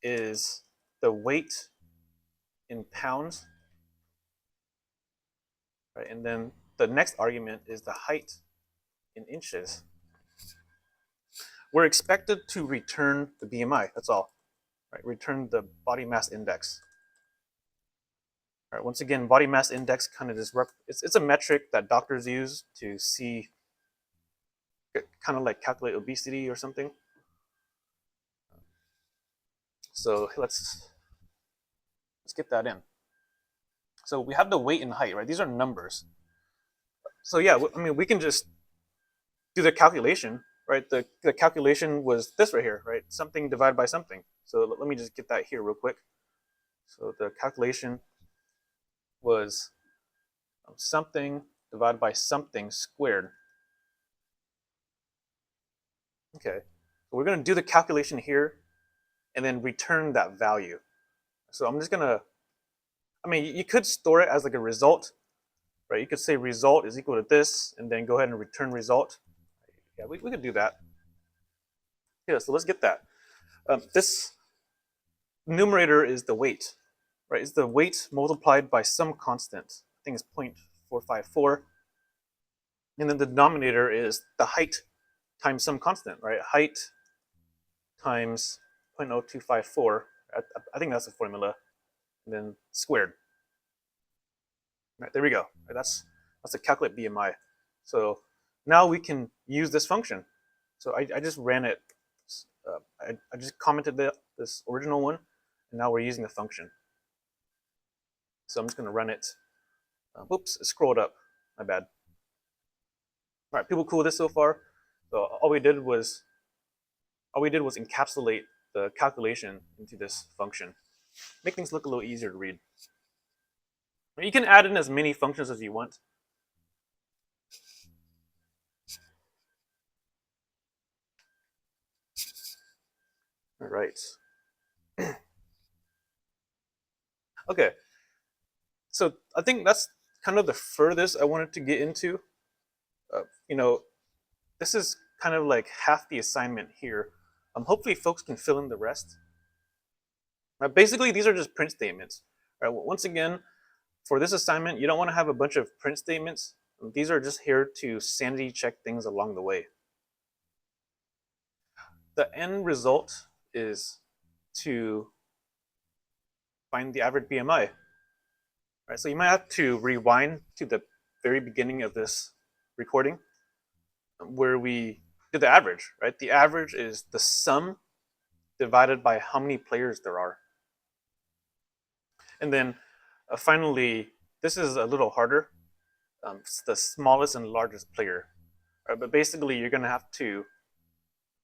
A: is the weight in pounds, right? And then the next argument is the height in inches. We're expected to return the BMI, that's all, right? Return the body mass index. All right, once again, body mass index kind of just, it's a metric that doctors use to see, kind of like calculate obesity or something. So let's get that in. So we have the weight and height, right? These are numbers. So yeah, I mean, we can just do the calculation, right? The calculation was this right here, right? Something divided by something. So let me just get that here real quick. So the calculation was something divided by something squared. Okay, so we're gonna do the calculation here and then return that value. So I'm just gonna, I mean, you could store it as like a result, right? You could say result is equal to this and then go ahead and return result. Yeah, we could do that. Yeah, so let's get that. This numerator is the weight, right? It's the weight multiplied by some constant. I think it's 0.454. And then the denominator is the height times some constant, right? Height times 0.0254. I think that's the formula. And then squared. Right, there we go. Right, that's the calculate BMI. So now we can use this function. So I just ran it. I just commented this original one, and now we're using the function. So I'm just going to run it. Whoops, it scrolled up. My bad. All right, people cool with this so far? So all we did was encapsulate the calculation into this function. Make things look a little easier to read. You can add in as many functions as you want. All right. Okay. So I think that's kind of the furthest I wanted to get into. You know, this is kind of like half the assignment here. Hopefully folks can fill in the rest. Basically, these are just print statements. Right, once again, for this assignment, you don't want to have a bunch of print statements. These are just here to sanity check things along the way. The end result is to find the average BMI. Right, so you might have to rewind to the very beginning of this recording where we did the average, right? The average is the sum divided by how many players there are. And then finally, this is a little harder. It's the smallest and largest player. Right? But basically, you're going to have to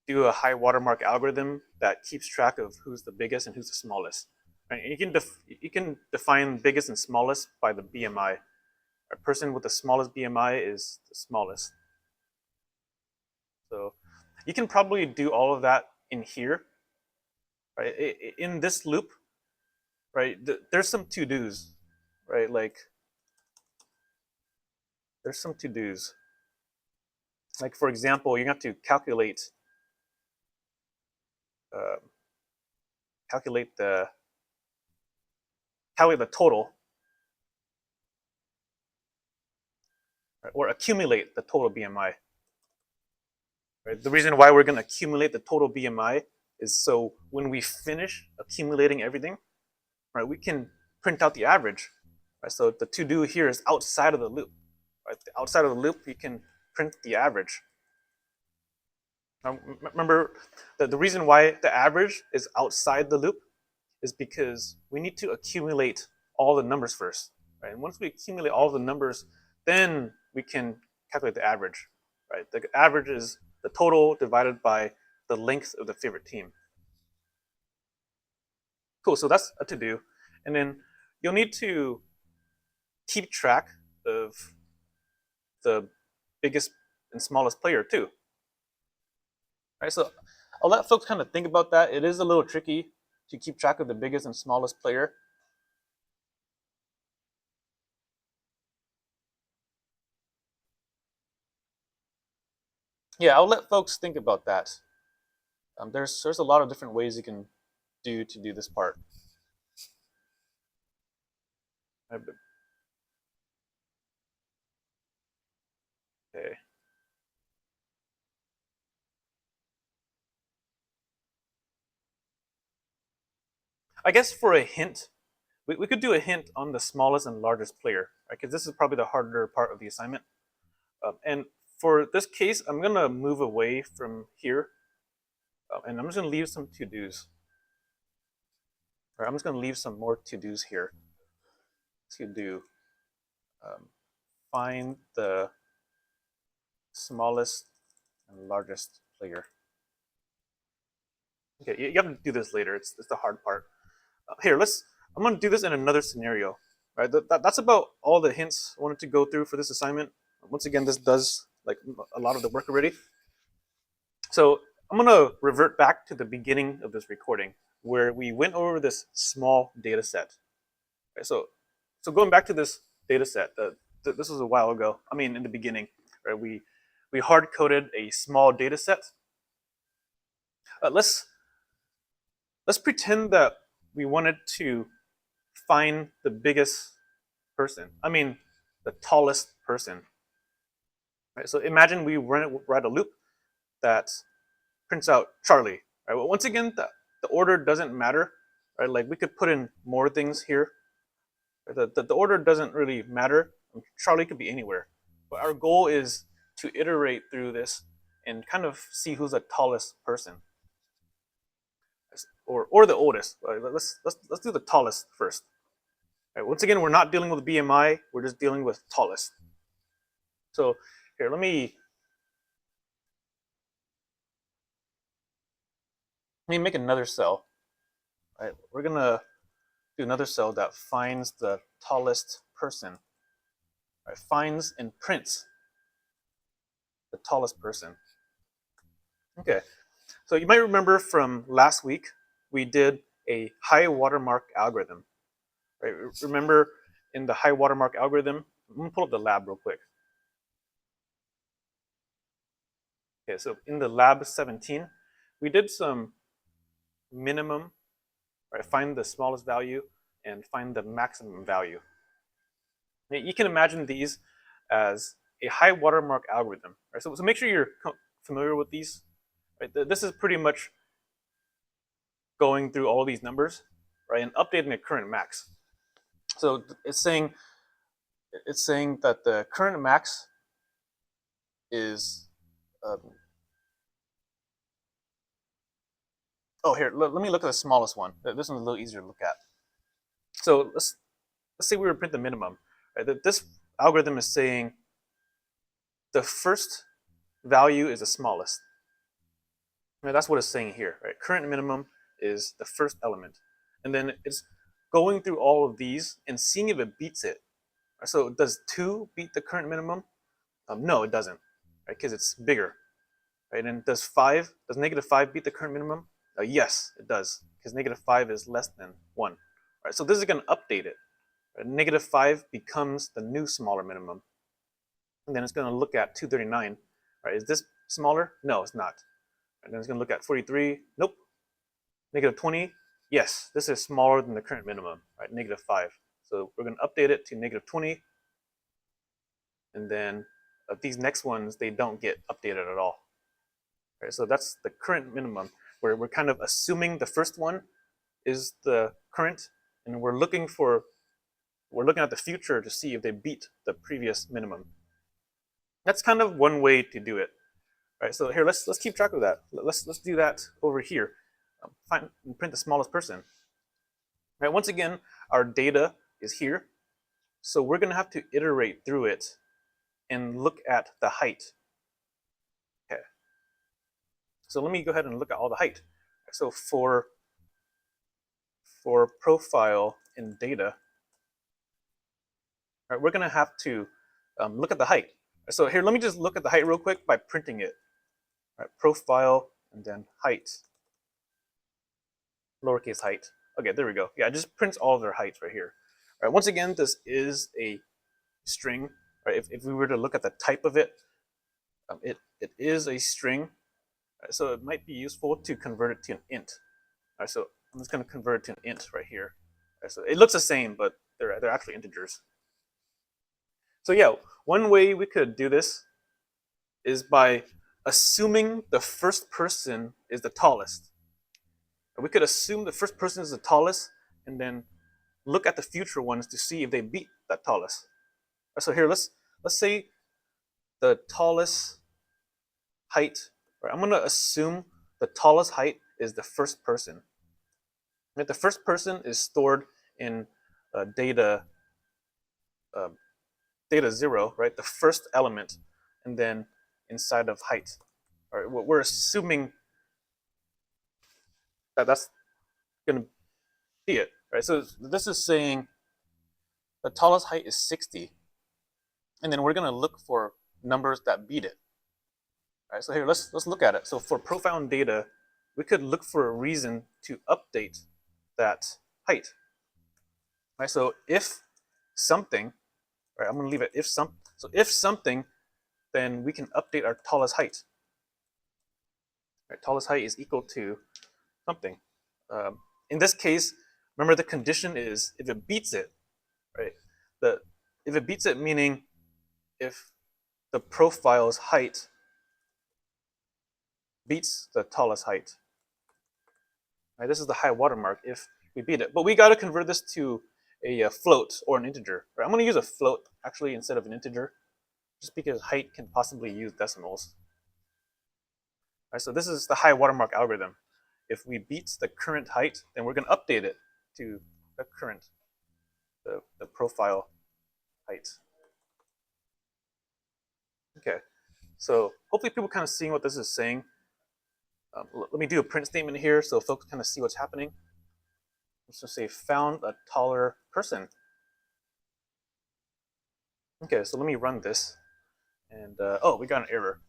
A: do a high watermark algorithm that keeps track of who's the biggest and who's the smallest. Right? You can define biggest and smallest by the BMI. A person with the smallest BMI is the smallest. So you can probably do all of that in here. Right? In this loop, right, there's some to-dos, right? Like, there's some to-dos. Like, for example, you have to calculate the total, right? Or accumulate the total BMI. Right? The reason why we're going to accumulate the total BMI is so when we finish accumulating everything, right, we can print out the average. Right? So the to-do here is outside of the loop. Right? Outside of the loop, you can print the average. Now, remember, the reason why the average is outside the loop is because we need to accumulate all the numbers first. Right? And once we accumulate all the numbers, then we can calculate the average. Right? The average is the total divided by the length of the favorite team. Cool, so that's a to-do. And then you'll need to keep track of the biggest and smallest player too. Right, so I'll let folks kind of think about that. It is a little tricky to keep track of the biggest and smallest player. Yeah, I'll let folks think about that. There's a lot of different ways you can do this part. Okay. I guess for a hint, we could do a hint on the smallest and largest player, right? Because this is probably the harder part of the assignment. And for this case, I'm gonna move away from here, and I'm just gonna leave some to-dos. Right, I'm just gonna leave some more to-dos here. To do um, find the smallest and largest player. Okay, you have to do this later. It's the hard part. Here, I'm gonna do this in another scenario. Right, that's about all the hints I wanted to go through for this assignment. Once again, this does like a lot of the work already. So I'm gonna revert back to the beginning of this recording where we went over this small data set. Right, so going back to this data set, this was a while ago. I mean, in the beginning, right? We hard coded a small data set. Let's pretend that we wanted to find the biggest person. I mean, the tallest person. Right? So imagine we write a loop that prints out Charlie. Right? Well, once again, the order doesn't matter. Right? Like we could put in more things here. The order doesn't really matter. Charlie could be anywhere. But our goal is to iterate through this and kind of see who's the tallest person. Or the oldest. Let's do the tallest first. Right, once again, we're not dealing with BMI, we're just dealing with tallest. So here, let me make another cell. Right, we're gonna do another cell that finds the tallest person. Right, finds and prints the tallest person. Okay, so you might remember from last week we did a high watermark algorithm. Right, remember in the high watermark algorithm? I'm gonna pull up the lab real quick. Okay, so in the lab 17, we did some minimum, right? Find the smallest value and find the maximum value. Now, you can imagine these as a high watermark algorithm, right? So make sure you're familiar with these. Right? This is pretty much going through all these numbers, right, and updating the current max. So it's saying that the current max is oh, here, let me look at the smallest one. This one's a little easier to look at. So let's say we were to print the minimum. Right? This algorithm is saying the first value is the smallest. Right? That's what it's saying here. Right? Current minimum is the first element. And then it's going through all of these and seeing if it beats it. Right? So does 2 beat the current minimum? No, it doesn't, right? Because it's bigger. Right? And does negative 5 beat the current minimum? Yes, it does, because negative 5 is less than 1. Right? So this is going to update it. Right? Negative 5 becomes the new smaller minimum. And then it's going to look at 239. Right? Is this smaller? No, it's not. And then it's going to look at 43. Nope. Negative 20. Yes, this is smaller than the current minimum. Right? Negative 5. So we're going to update it to negative 20. And then these next ones, they don't get updated at all. Right? So that's the current minimum, where we're kind of assuming the first one is the current, and we're looking at the future to see if they beat the previous minimum. That's kind of one way to do it. Right? So here, let's keep track of that. Let's do that over here. Find and print the smallest person. Right? Once again, our data is here, so we're going to have to iterate through it and look at the height. Okay. So let me go ahead and look at all the height. So for profile in data, right, we're going to have to look at the height. So here, let me just look at the height real quick by printing it. Right, profile and then height, lowercase height. Okay, there we go. Yeah, it just prints all of their heights right here. All right, once again, this is a string. Right, if we were to look at the type of it, it is a string, right? So it might be useful to convert it to an int. All right, so I'm just going to convert it to an int right here. Right, so it looks the same, but they're actually integers. So yeah, one way we could do this is by assuming the first person is the tallest. We could assume the first person is the tallest, and then look at the future ones to see if they beat that tallest. So here, let's say the tallest height. Right, I'm going to assume the tallest height is the first person. Right, the first person is stored in data uh, data 0, right? The first element, and then inside of height. All right, we're assuming that that's going to be it, right? So this is saying the tallest height is 60, and then we're going to look for numbers that beat it. All right, so here, let's look at it. So for profound data, we could look for a reason to update that height. Right, so if something, right, I'm going to leave it if some. So if something, then we can update our tallest height. Right, tallest height is equal to something. In this case, remember the condition is if it beats it, right? If it beats it, meaning if the profile's height beats the tallest height. Right, this is the high watermark if we beat it. But we got to convert this to a float or an integer. Right, I'm going to use a float actually instead of an integer, just because height can possibly use decimals. Right, so this is the high watermark algorithm. If we beat the current height, then we're going to update it to the current, the profile height. Okay, so hopefully people kind of seeing what this is saying. Let me do a print statement here so folks kind of see what's happening. Let's just say found a taller person. Okay, so let me run this. And oh, we got an error.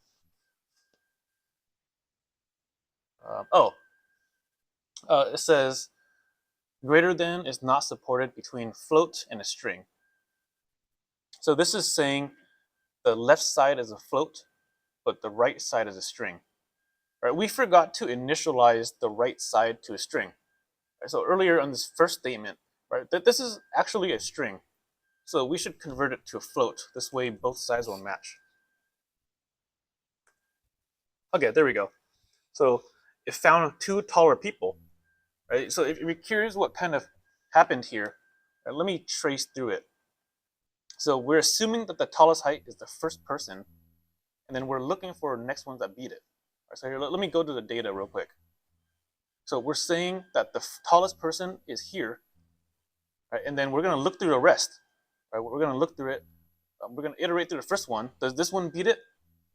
A: It says greater than is not supported between float and a string. So this is saying the left side is a float, but the right side is a string. Right, we forgot to initialize the right side to a string. Right, so earlier on this first statement, right, that this is actually a string. So we should convert it to a float. This way both sides will match. Okay, there we go. So it found two taller people. Right? So if you're curious what kind of happened here, right, let me trace through it. So we're assuming that the tallest height is the first person, and then we're looking for the next ones that beat it. Right, so here, let me go to the data real quick. So we're saying that the tallest person is here, right, and then we're going to look through the rest. Right, we're going to look through it. We're going to iterate through the first one. Does this one beat it?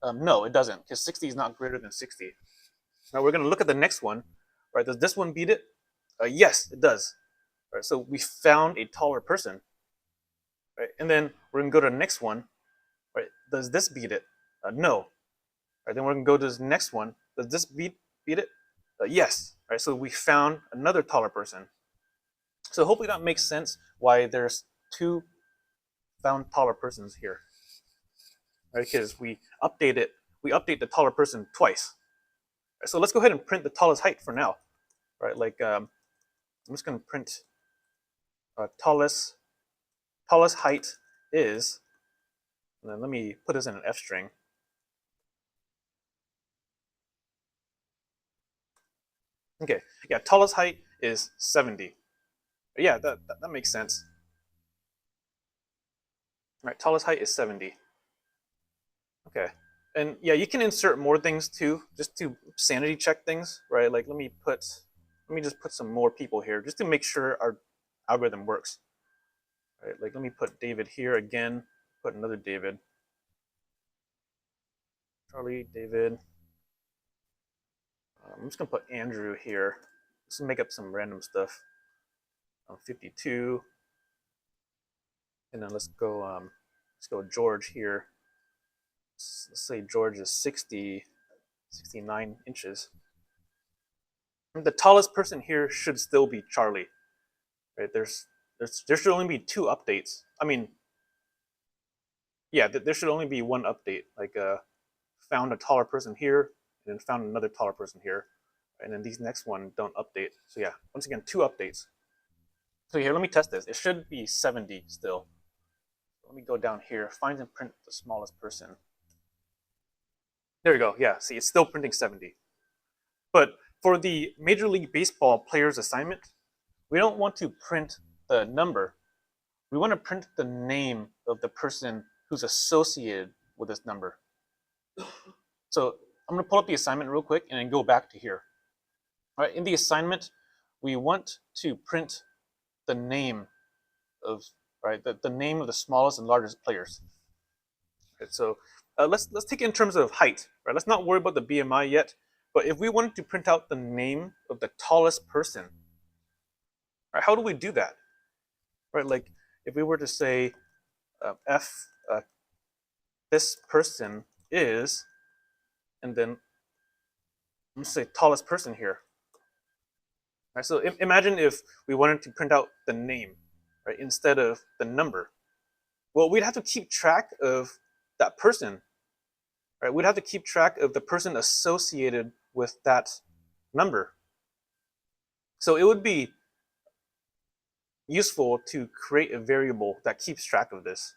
A: No, it doesn't, because 60 is not greater than 60. Now we're going to look at the next one. Right, does this one beat it? Yes, it does. Right, so we found a taller person. Right, and then we're going to go to the next one. Right, does this beat it? No. Right, then we're going to go to this next one. Does this beat it? Yes. Right, so we found another taller person. So hopefully that makes sense why there's two found taller persons here. Right, because we update the taller person twice. Right, so let's go ahead and print the tallest height for now. Right, like I'm just going to print tallest height is, and then let me put this in an F string. Okay, yeah, tallest height is 70. Yeah, that makes sense. All right, tallest height is 70. Okay, and yeah, you can insert more things too, just to sanity check things, right? Like let me just put some more people here, just to make sure our algorithm works. Right, like let me put David here again, put another David. Charlie, David. I'm just gonna put Andrew here. Just make up some random stuff. 52, and then let's go George here. Let's say George is 69 inches. The tallest person here should still be Charlie. Right? There should only be two updates. I mean, yeah, there should only be one update. Like found a taller person here, and then found another taller person here, and then these next one don't update. So yeah, once again, 2 updates. So here, let me test this. It should be 70 still. Let me go down here, find and print the smallest person. There we go. Yeah, see, it's still printing 70. But for the Major League Baseball players assignment, we don't want to print the number. We want to print the name of the person who's associated with this number. So I'm going to pull up the assignment real quick and then go back to here. All right, in the assignment, we want to print the name of the name of the smallest and largest players. Right, so let's take it in terms of height. Right, let's not worry about the BMI yet. But if we wanted to print out the name of the tallest person, right, how do we do that? Right, like if we were to say this person is, and then I'm going to say tallest person here. Right, so imagine if we wanted to print out the name, right, instead of the number. Well, we'd have to keep track of that person. Right, we'd have to keep track of the person associated with that number. So it would be useful to create a variable that keeps track of this.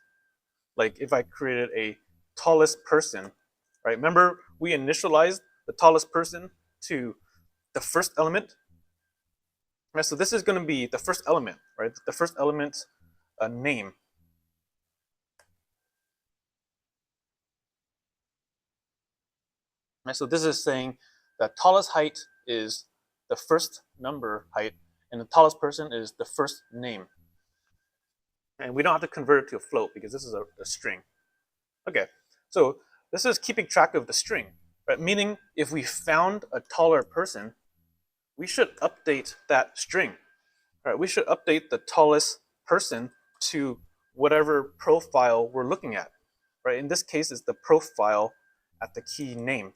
A: Like if I created a tallest person, right? Remember we initialized the tallest person to the first element. Right, so this is going to be the first element, right? The first element, name. Right, so this is saying that tallest height is the first number height, and the tallest person is the first name. And we don't have to convert it to a float because this is a string. Okay, so this is keeping track of the string, right? Meaning if we found a taller person, we should update that string. Right? We should update the tallest person to whatever profile we're looking at. Right? In this case, it's the profile at the key name.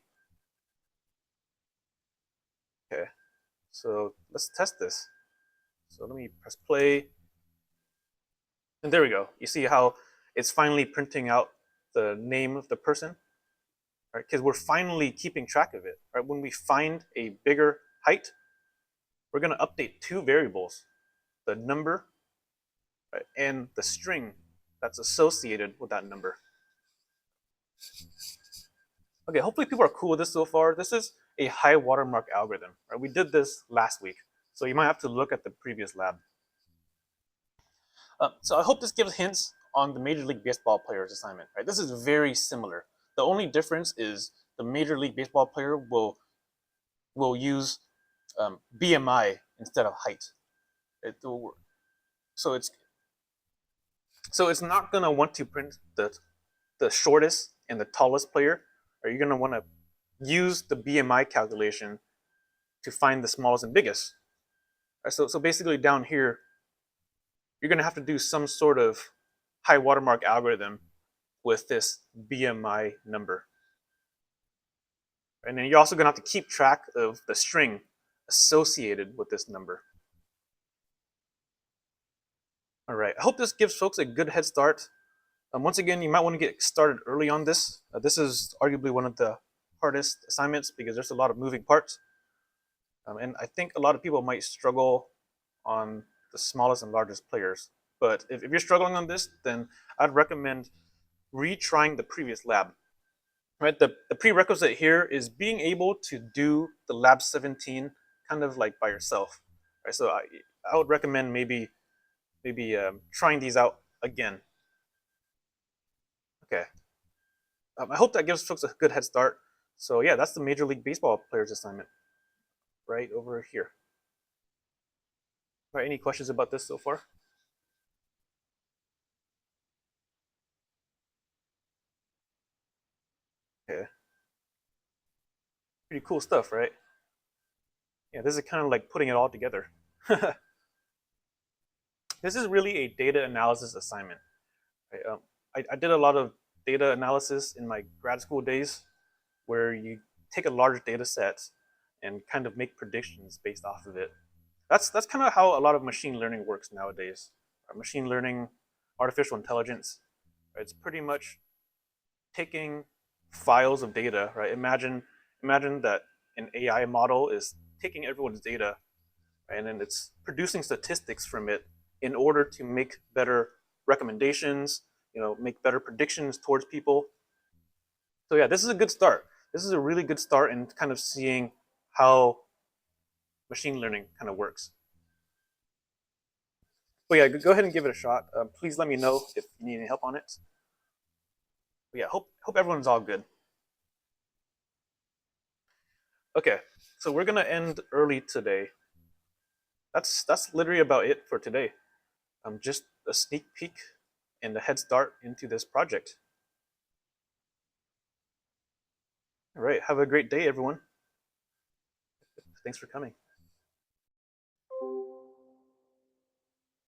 A: Okay, so let's test this. So let me press play. And there we go. You see how it's finally printing out the name of the person? Right? Because we're finally keeping track of it. Right? When we find a bigger height, we're going to update 2 variables, the number, right, and the string that's associated with that number. Okay, hopefully people are cool with this so far. This is a high watermark algorithm. Right? We did this last week, so you might have to look at the previous lab. So I hope this gives hints on the Major League Baseball players assignment. Right? This is very similar. The only difference is the Major League Baseball player will use BMI instead of height. So it's not gonna want to print the shortest and the tallest player. Or you're gonna want to use the BMI calculation to find the smallest and biggest. Right, so basically down here, you're gonna have to do some sort of high watermark algorithm with this BMI number. And then you're also gonna have to keep track of the string associated with this number. All right, I hope this gives folks a good head start. Once again, you might want to get started early on this. This is arguably one of the hardest assignments because there's a lot of moving parts. And I think a lot of people might struggle on the smallest and largest players. But if you're struggling on this, then I'd recommend retrying the previous lab. Right, the prerequisite here is being able to do the lab 17 kind of like by yourself. Right, so I would recommend maybe trying these out again. Okay. I hope that gives folks a good head start. So yeah, that's the Major League Baseball players assignment right over here. All right, any questions about this so far? Okay. Pretty cool stuff, right? Yeah, this is kind of like putting it all together. This is really a data analysis assignment. Right? I did a lot of data analysis in my grad school days where you take a large data set and kind of make predictions based off of it. That's kind of how a lot of machine learning works nowadays. Machine learning, artificial intelligence, right? It's pretty much taking files of data, right? Imagine that an AI model is taking everyone's data, right, and then it's producing statistics from it in order to make better recommendations, make better predictions towards people. So yeah, this is a good start. This is a really good start in kind of seeing how machine learning kind of works. But yeah, go ahead and give it a shot. Please let me know if you need any help on it. But yeah, hope everyone's all good. Okay, so we're gonna end early today. That's literally about it for today. Just a sneak peek and a head start into this project. All right, have a great day, everyone. Thanks for coming.